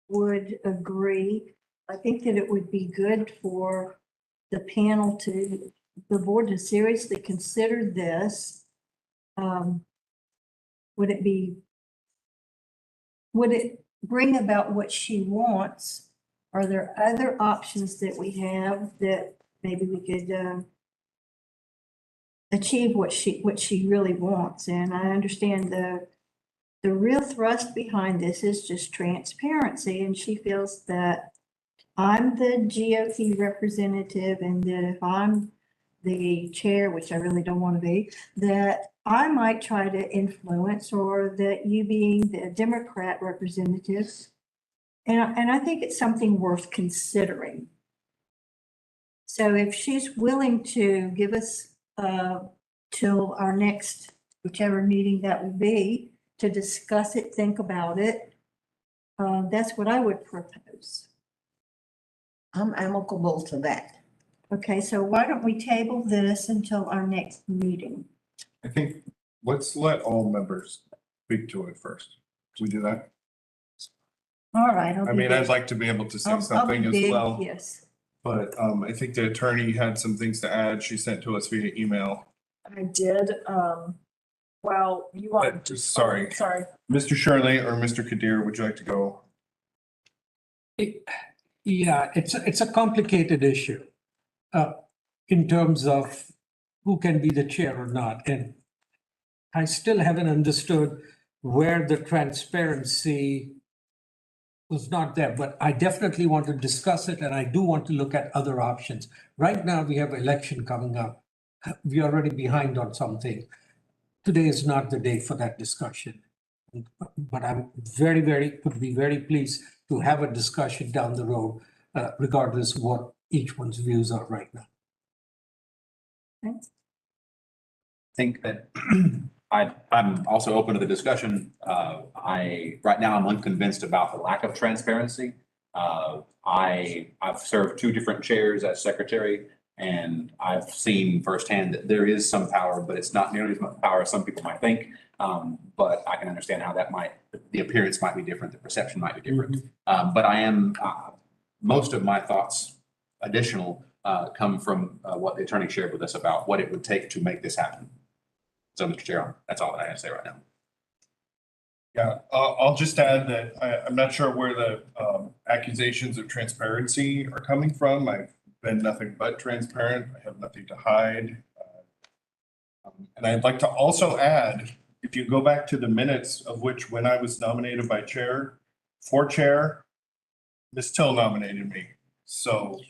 would agree, I think that it would be good for the panel to, the board to seriously consider this. Would it bring about what she wants? Are there other options that we have that maybe we could achieve what she really wants? And I understand the real thrust behind this is just transparency, and she feels that I'm the GOP representative and that if I'm the chair, which I really don't want to be, that I might try to influence, or that you being the Democrat representative. And I think it's something worth considering. So if she's willing to give us till our next, whichever meeting that will be, to discuss it, think about it, that's what I would propose. I'm amicable to that. Okay, so why don't we table this until our next meeting? I think, let's let all members speak to it first. Can we do that? All right. I mean, I'd like to be able to say something as well, Yes, but I think the attorney had some things to add. She sent to us via email. I did, well, you want to. Sorry. Sorry. Mr. Shirley or Mr. Kadir, would you like to go? Yeah, it's a complicated issue in terms of who can be the chair or not. And I still haven't understood where the transparency was not there, but I definitely want to discuss it, and I do want to look at other options. Right now, we have an election coming up. We're already behind on something. Today is not the day for that discussion. But I'm would be very pleased to have a discussion down the road, regardless of what each one's views are right now. Think that I'm also open to the discussion. Right now I'm unconvinced about the lack of transparency. I've served two different chairs as secretary, and I've seen firsthand that there is some power, but it's not nearly as much power as some people might think. But I can understand how the appearance might be different, the perception might be different. But I am, most of my thoughts additional come from what the attorney shared with us about what it would take to make this happen. So, Mr. Chair, that's all that I have to say right now. Yeah, I'll just add that I'm not sure where the accusations of transparency are coming from. I've been nothing but transparent. I have nothing to hide. And I'd like to also add, if you go back to the minutes of which when I was nominated by chair, for chair, Ms. Till nominated me. So,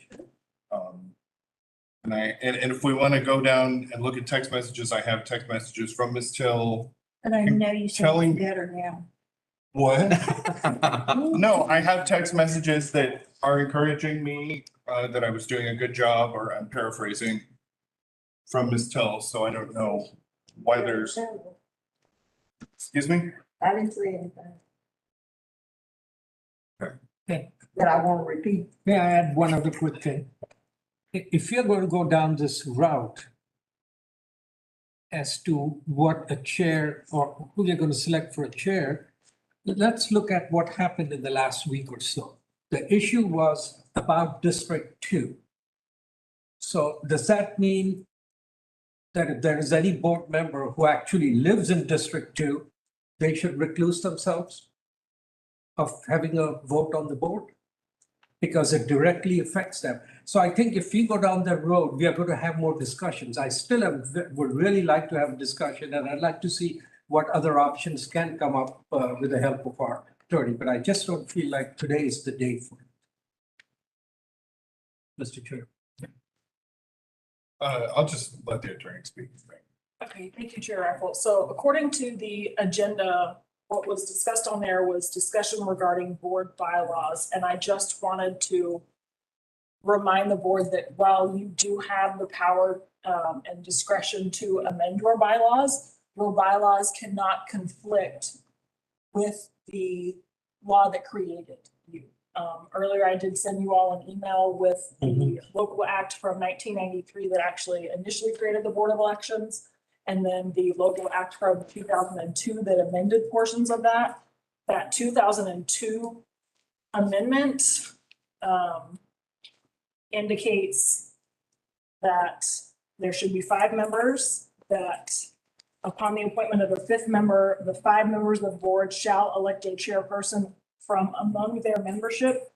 and if we want to go down and look at text messages, I have text messages from Ms. Till. but I know you said Telling- it's better now. What? No, I have text messages that are encouraging me that I was doing a good job, or I'm paraphrasing from Ms. Till, so I don't know why there's, excuse me? I didn't say anything. Okay. That I won't repeat. May I add one other quick thing? If you're going to go down this route as to what a chair or who you're going to select for a chair, let's look at what happened in the last week or so. The issue was about District 2. So does that mean that if there is any board member who actually lives in District 2, they should recluse themselves of having a vote on the board? Because it directly affects them. So I think if we go down that road, we are going to have more discussions. I still would really like to have a discussion, and I'd like to see what other options can come up with the help of our attorney, but I just don't feel like today is the day for it. Mr. Chair. I'll just let the attorney speak. Okay, thank you, Chair Raffle. So according to the agenda, what was discussed on there was discussion regarding board bylaws, and I just wanted to remind the board that while you do have the power and discretion to amend your bylaws cannot conflict with the law that created you. Earlier, I did send you all an email with the local act from 1993 that actually initially created the Board of Elections, and then the local act from 2002 that amended portions of that. That 2002 amendment indicates that there should be 5 members, that upon the appointment of a 5th member, the 5 members of the board shall elect a chairperson from among their membership,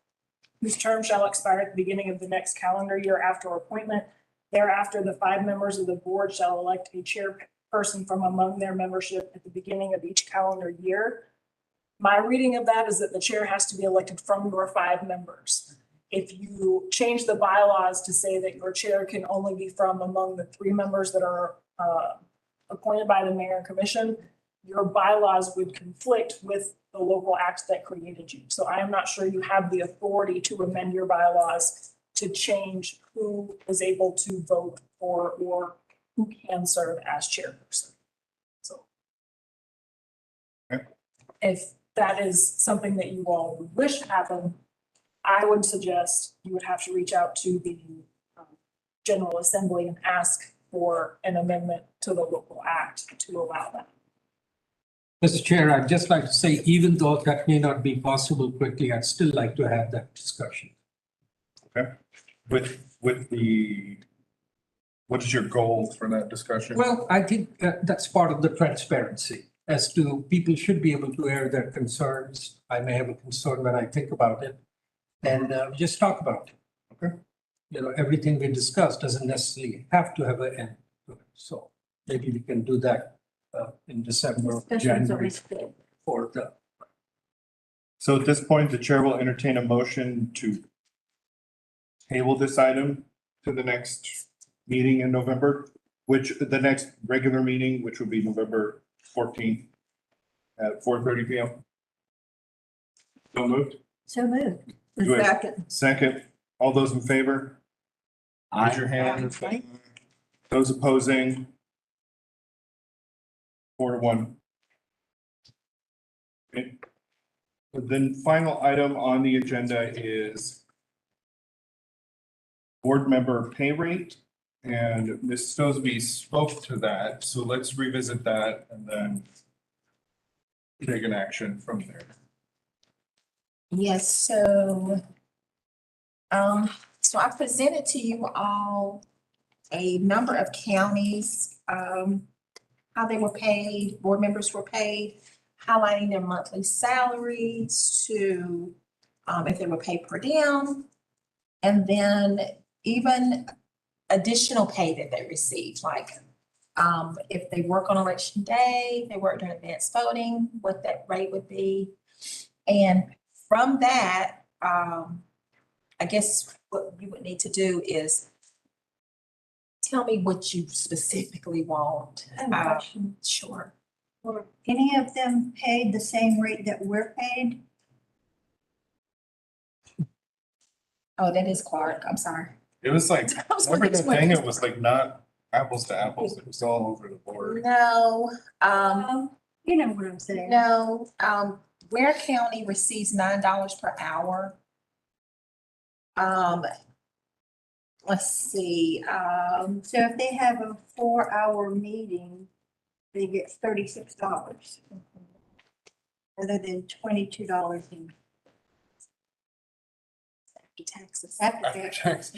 whose term shall expire at the beginning of the next calendar year after appointment. Thereafter, the 5 members of the board shall elect a chairperson from among their membership at the beginning of each calendar year. My reading of that is that the chair has to be elected from your 5 members. If you change the bylaws to say that your chair can only be from among the 3 members that are appointed by the mayor and commission, your bylaws would conflict with the local act that created you. So I am not sure you have the authority to amend your bylaws to change who is able to vote for or who can serve as chairperson. So if that is something that you all would wish to happen, I would suggest you would have to reach out to the General Assembly and ask for an amendment to the local act to allow that. Mr. Chair, I'd just like to say, even though that may not be possible quickly, I'd still like to have that discussion. Okay. With the, what is your goal for that discussion? Well, I think that's part of the transparency as to people should be able to air their concerns. I may have a concern when I think about it, and just talk about it. Okay. You know, everything we discuss doesn't necessarily have to have an end to it. So maybe we can do that in December, or January for the. So at this point, the chair will entertain a motion to table this item to the next meeting in November, which the next regular meeting, which would be November 14th at 4:30 p.m. So moved. So moved. Do it. Second. Second, all those in favor? Raise your hand. Aye. Those opposing? 4-1. Okay. Then final item on the agenda is board member pay rate, and Ms. Stosby spoke to that, so let's revisit that and then take an action from there. Yes, so I presented to you all a number of counties, how they were paid, board members were paid, highlighting their monthly salaries to, if they were paid per diem, and then even additional pay that they received, like, if they work on election day, they work during advanced voting, what that rate would be. And from that, I guess what you would need to do is tell me what you specifically want. I have a question. Sure. Were any of them paid the same rate that we're paid? Oh, that is Clarke. I'm sorry. It was like, I was remember looking the at thing, what- it was like not apples to apples, it was all over the board. No, You know what I'm saying? no, Ware County receives $9 per hour. Let's see, So if they have a 4-hour meeting, they get $36 rather than $22 in taxes. after tax.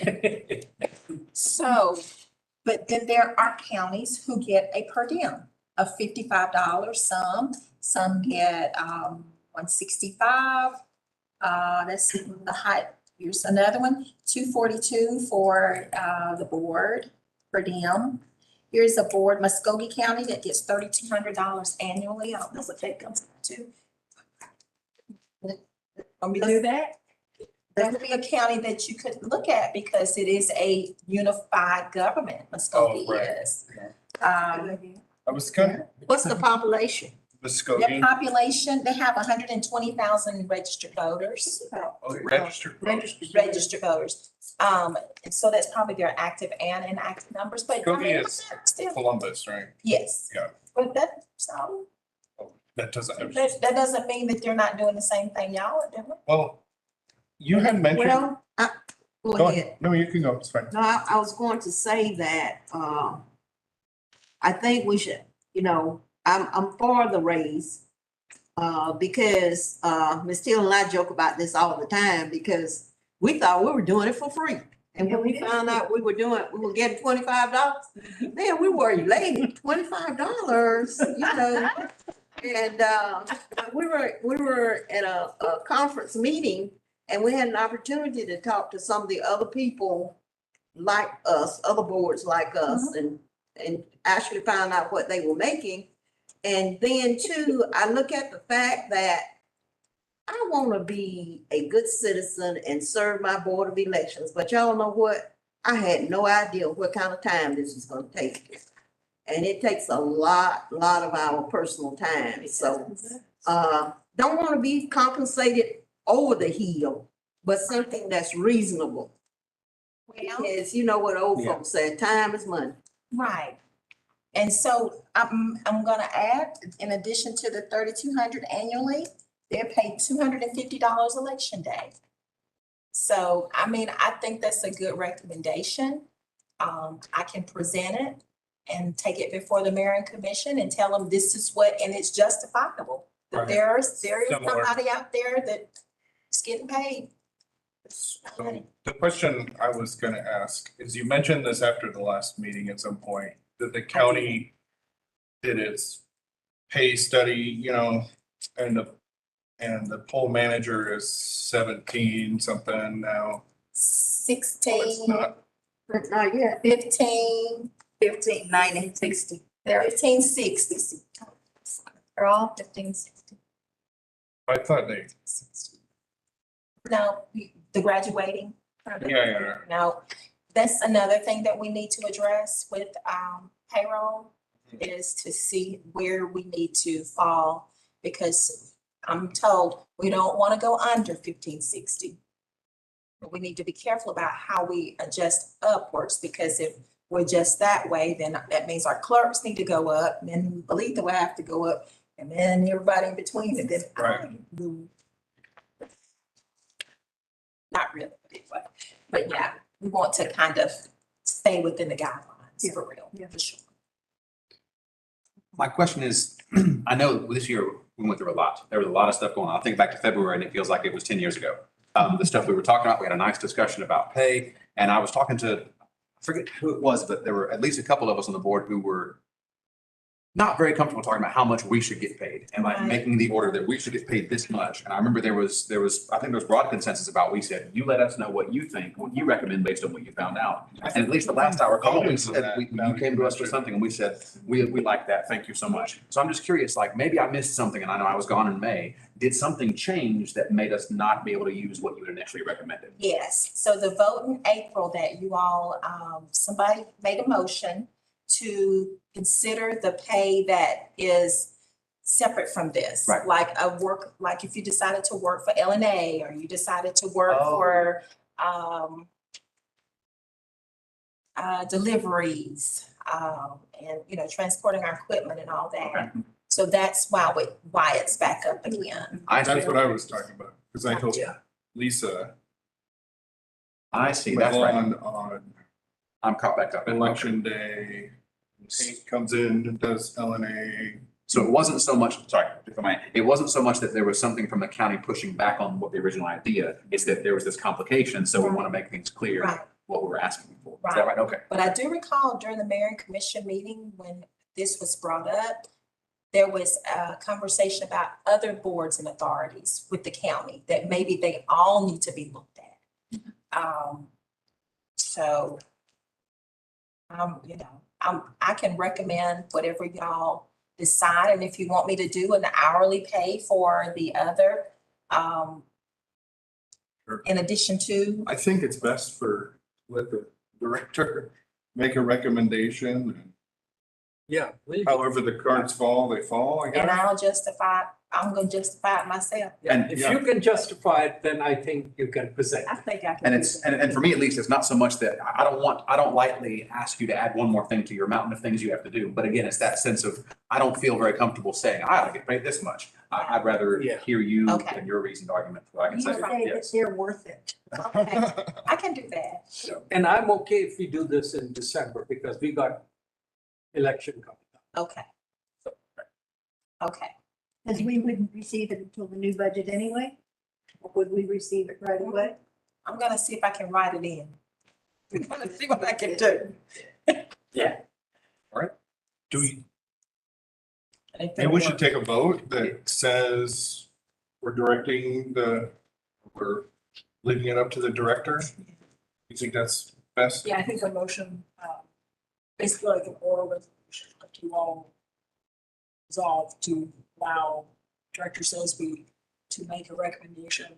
So, but then there are counties who get a per diem of $55, some get $165. That's the high, here's another one, $242 for the board per diem. Here's a board, Muskogee County, that gets $3,200 annually. I don't know what that comes to. Want me to do that? That would be a county that you could look at because it is a unified government, Oh, Muskogee right. is. I was kind of, What's the population? Muskogee. population, they have 120,000 registered voters. Registered. Registered voters. And so that's probably their active and inactive numbers, but I Muskogee mean, is still, Columbus, right? yes. Yeah. But that, so, That doesn't have, that doesn't mean that they're not doing the same thing y'all are doing. well, you had mentioned, Well, go go ahead. ahead. No, you can go. It's fine. No, I was going to say that, I think we should, I'm for the raise. Because, Ms. Till and I joke about this all the time because we thought we were doing it for free. And when we found out we were getting $25, then we were elated, $25, And, we were at a conference meeting and we had an opportunity to talk to some of the other people like us, other boards like us, and actually found out what they were making. And then too, I look at the fact that I want to be a good citizen and serve my board of elections, but y'all know what? I had no idea what kind of time this was going to take. And it takes a lot of our personal time. So, don't want to be compensated over the hill, but something that's reasonable. Well, Because you know what old folks say, time is money. right. And so I'm gonna add, in addition to the 3,200 annually, they're paid $250 election day. So, I mean, I think that's a good recommendation. I can present it and take it before the mayor and commission and tell them this is what, and it's justifiable. That Right. there is Similar. somebody out there that's getting paid. So the question I was gonna ask is, you mentioned this after the last meeting at some point, that the county did its pay study, and the poll manager is 17 something now. Oh, it's 16, not. Not yet. 15, 1560. They're 1560. all 1560. I thought they, No, the graduating. yeah. No, that's another thing that we need to address with payroll is to see where we need to fall. Because I'm told we don't want to go under 1560. But we need to be careful about how we adjust upwards, because if we're just that way, then that means our clerks need to go up, and then Belita will have to go up, and then everybody in between, and then Right. not really, but yeah, we want to kind of stay within the guidelines for real, for sure. My question is, I know this year we went through a lot. There was a lot of stuff going on. I think back to February and it feels like it was 10 years ago. The stuff we were talking about, we had a nice discussion about pay. And I was talking to, I forget who it was, but there were at least a couple of us on the board who were not very comfortable talking about how much we should get paid and like Right. making the order that we should get paid this much. And I remember there was, I think there was broad consensus about, we said, you let us know what you think, what you recommend based on what you found out. And at least the last hour call, we said, you came to us with something and we said, we like that. Thank you so much. So I'm just curious, like maybe I missed something and I know I was gone in May. Did something change that made us not be able to use what you had initially recommended? Yes, so the vote in April that you all, somebody made a motion to consider the pay that is separate from this. Right. Like if you decided to work for LNA or you decided to work Oh. for, deliveries, and, transporting our equipment and all that. Okay. So that's why it's back up again. I see. That's what I was talking about, because I told Gotcha. Lisa I see. was That's right. on I'm caught back up. election day. Hank comes in and does LNA. So it wasn't so much, sorry, if I may, it wasn't so much that there was something from the county pushing back on what the original idea, it's that there was this complication, so we want to make things clear Right. what we were asking for. Is that right? Okay. But I do recall during the mayor and commission meeting, when this was brought up, there was a conversation about other boards and authorities with the county that maybe they all need to be looked at. So, I can recommend whatever y'all decide, and if you want me to do an hourly pay for the other, Sure. in addition to, I think it's best let the director make a recommendation. Yeah. However the cards fall, they fall, I And guess. I'm gonna justify it myself. And if you can justify it, then I think you can present. I think I can. And do it's, that. and for me at least, it's not so much that I don't lightly ask you to add one more thing to your mountain of things you have to do. But again, it's that sense of, I don't feel very comfortable saying, I ought to get paid this much. I'd rather Yeah. hear you Okay. and your reasoned argument. So I can You say, say that yes. they're worth it. Okay, I can do that. So, And I'm okay if we do this in December because we got election coming up. Okay. Okay. Because we wouldn't receive it until the new budget anyway. Or would we receive it right away? I'm gonna see if I can write it in. We're gonna see what I can do. Do we, maybe we should take a vote that says we're we're leaving it up to the director? You think that's best? Yeah, I think a motion, basically like an oral resolution that you all resolve to allow Director Sillsby to make a recommendation.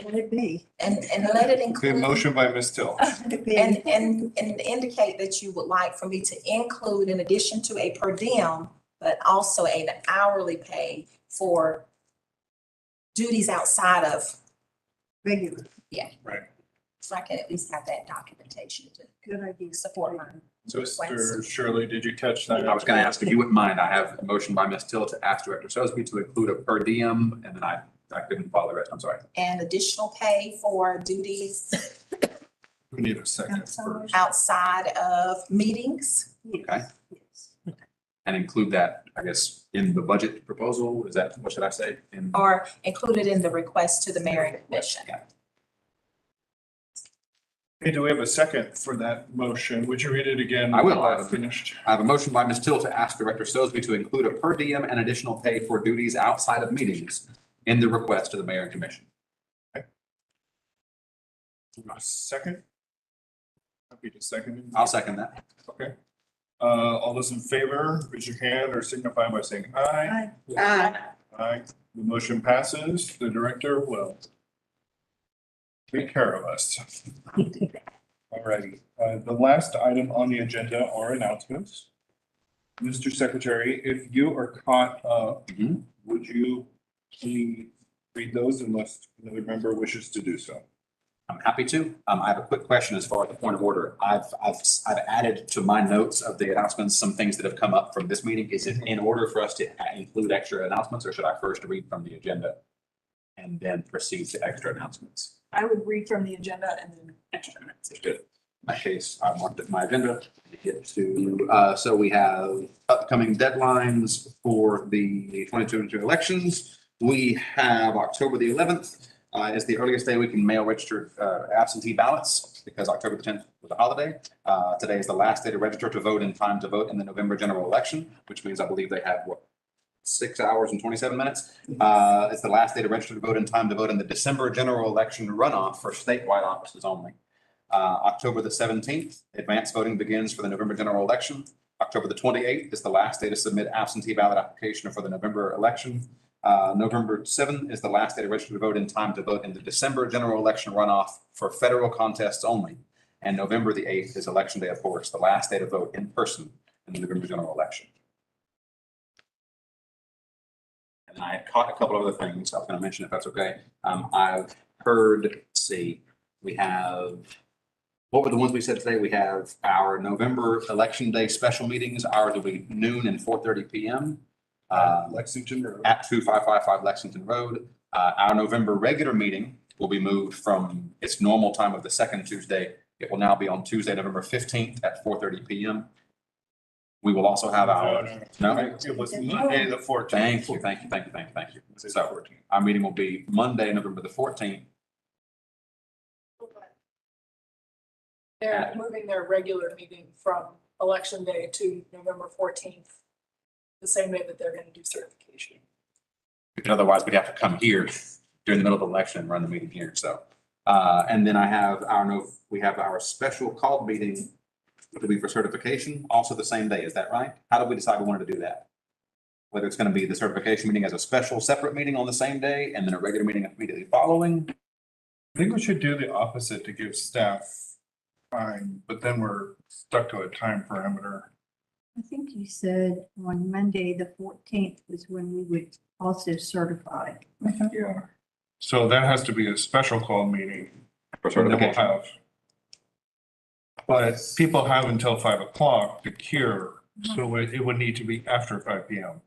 Would it be? And let it Okay, include, motion by Ms. Till. Would it be? and indicate that you would like for me to include in addition to a per diem, but also an hourly pay for duties outside of, Regular, so I can at least have that documentation to good idea. support mine. So Mr. Shirley, did you catch that? I was gonna ask if you wouldn't mind, I have a motion by Ms. Till to ask Director Sosby to include a per diem, and then I couldn't follow the rest, I'm sorry. And additional pay for duties We need a second first. outside of meetings. Okay. Yes. And include that, I guess, in the budget proposal, is that, what should I say? In Or included in the request to the mayor and commission. Yeah. Okay, do we have a second for that motion? Would you read it again? I will. while I finished. I have a motion by Ms. Till to ask Director Sosby to include a per diem and additional pay for duties outside of meetings in the request to the mayor and commission. Second? Happy to second. I'll second that. Okay. All those in favor, raise your hand or signify by saying aye. Aye. The motion passes. The director will take care of us. Alrighty, the last item on the agenda are announcements. Mr. Secretary, if you are caught up, Mhm. would you please read those unless another member wishes to do so? I'm happy to. I have a quick question as far as the point of order. I've added to my notes of the announcements, some things that have come up from this meeting. Is it in order for us to include extra announcements, or should I first read from the agenda and then proceed to extra announcements? I would read from the agenda and then extra minutes. Good. In that case, I marked it my agenda to get to, so we have upcoming deadlines for the 2022 elections. We have October the 11th. Is the earliest day we can mail registered absentee ballots because October the 10th was a holiday. Today is the last day to register to vote in time to vote in the November general election, which means I believe they have 6 hours and 27 minutes. It's the last day to register to vote in time to vote in the December general election runoff for statewide offices only. October the 17th, advanced voting begins for the November general election. October the 28th is the last day to submit absentee ballot application for the November election. November 7th is the last day to register to vote in time to vote in the December general election runoff for federal contests only. And November the 8th is election day, of course, the last day to vote in person in the November general election. And I caught a couple of other things I was going to mention, if that's okay. I've heard, let's see, we have, what were the ones we said today? We have our November election day special meetings. Ours will be noon and 4:30 p.m. Lexington Road. At 2555 Lexington Road. Our November regular meeting will be moved from its normal time of the second Tuesday. It will now be on Tuesday, November 15th at 4:30 p.m. We will also have our, no? It was Monday, the 14th. Thank you. So our meeting will be Monday, November the 14th. They're moving their regular meeting from election day to November 14th, the same day that they're going to do certification. Because otherwise we'd have to come here during the middle of the election and run the meeting here. So, and then we have our special called meeting, which will be for certification, also the same day. Is that right? How did we decide we wanted to do that? Whether it's going to be the certification meeting as a special separate meeting on the same day and then a regular meeting immediately following? I think we should do the opposite to give staff fine, but then we're stuck to a time parameter. I think you said on Monday, the 14th was when we would also certify. Yeah. So that has to be a special call meeting. For And then we'll certification. have. But people have until 5 o'clock to cure, so it would need to be after 5 PM.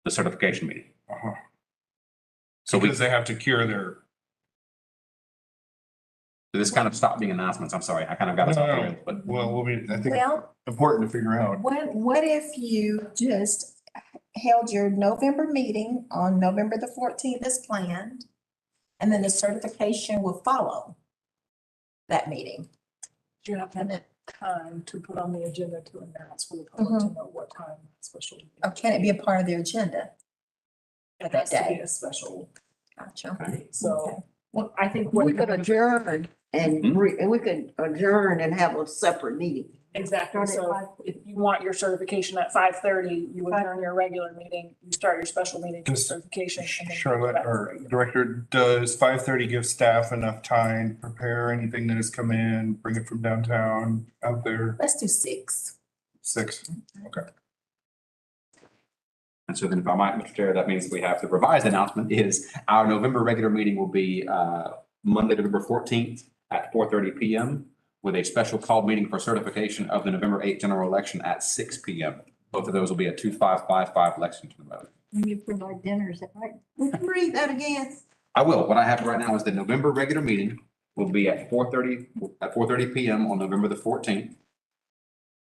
The certification meeting. Uh-huh. So we, Because they have to cure their. this kind of stopped being announcements. I'm sorry. I kind of got us off the rails, but Well, I think Well, important to figure out. what if you just held your November meeting on November the 14th as planned? And then the certification will follow that meeting. Do you have time to put on the agenda to announce for the public to know what time the special? meeting Or can it be a part of the agenda? It that has to be day? a special, Gotcha. so, well, I think what. We could adjourn and we could adjourn and have a separate meeting. Exactly, so if you want your certification at 5:30, you adjourn your regular meeting, you start your special meeting for Does certification. and then you go Charlotte, back to our regular. director, does 5:30 give staff enough time to prepare anything that has come in, bring it from downtown out there? Let's do 6. 6, okay. and so then if I might, Mr. Chair, that means we have the revised announcement is our November regular meeting will be Monday, November 14th at 4:30 PM with a special called meeting for certification of the November 8th general election at 6 PM. Both of those will be at 2555 Lexington Road. You provide dinners, is that right? Read that again. I will. What I have right now is the November regular meeting will be at 4:30 PM on November the 14th.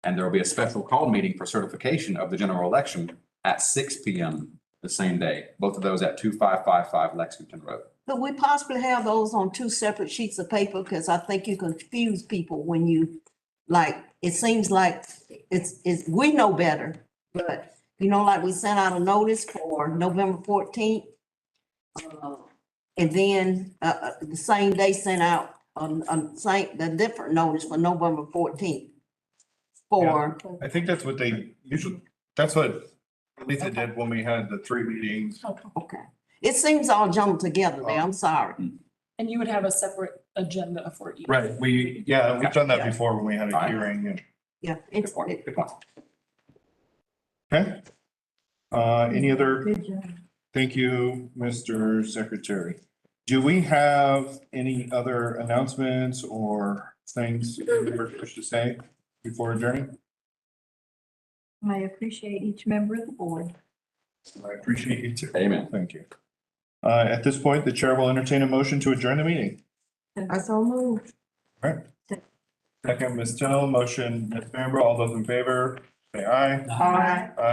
And there will be a special call meeting for certification of the general election at 6 PM the same day. Both of those at 2555 Lexington Road. Could we possibly have those on two separate sheets of paper? Because I think you confuse people when you, like, it seems like we know better. But, like we sent out a notice for November 14th. And then, the same day sent out the different notice for November 14th. For, I think that's what they usually, that's what Lisa did when we had the 3 meetings. okay. It seems all jumbled together there. I'm sorry. And you would have a separate agenda for each. Right, we've done that Yeah. before when we had a Fine. hearing and, Yeah. Good point. Good point. okay? Any other, Good job. thank you, Mr. Secretary. Do we have any other announcements or things you wish to say before adjourning? I appreciate each member of the board. I appreciate you too. Amen. Thank you. At this point, the chair will entertain a motion to adjourn the meeting. I so moved. Second, Ms. Tell, motion, Ms. Bamber, all those in favor, say aye. Aye.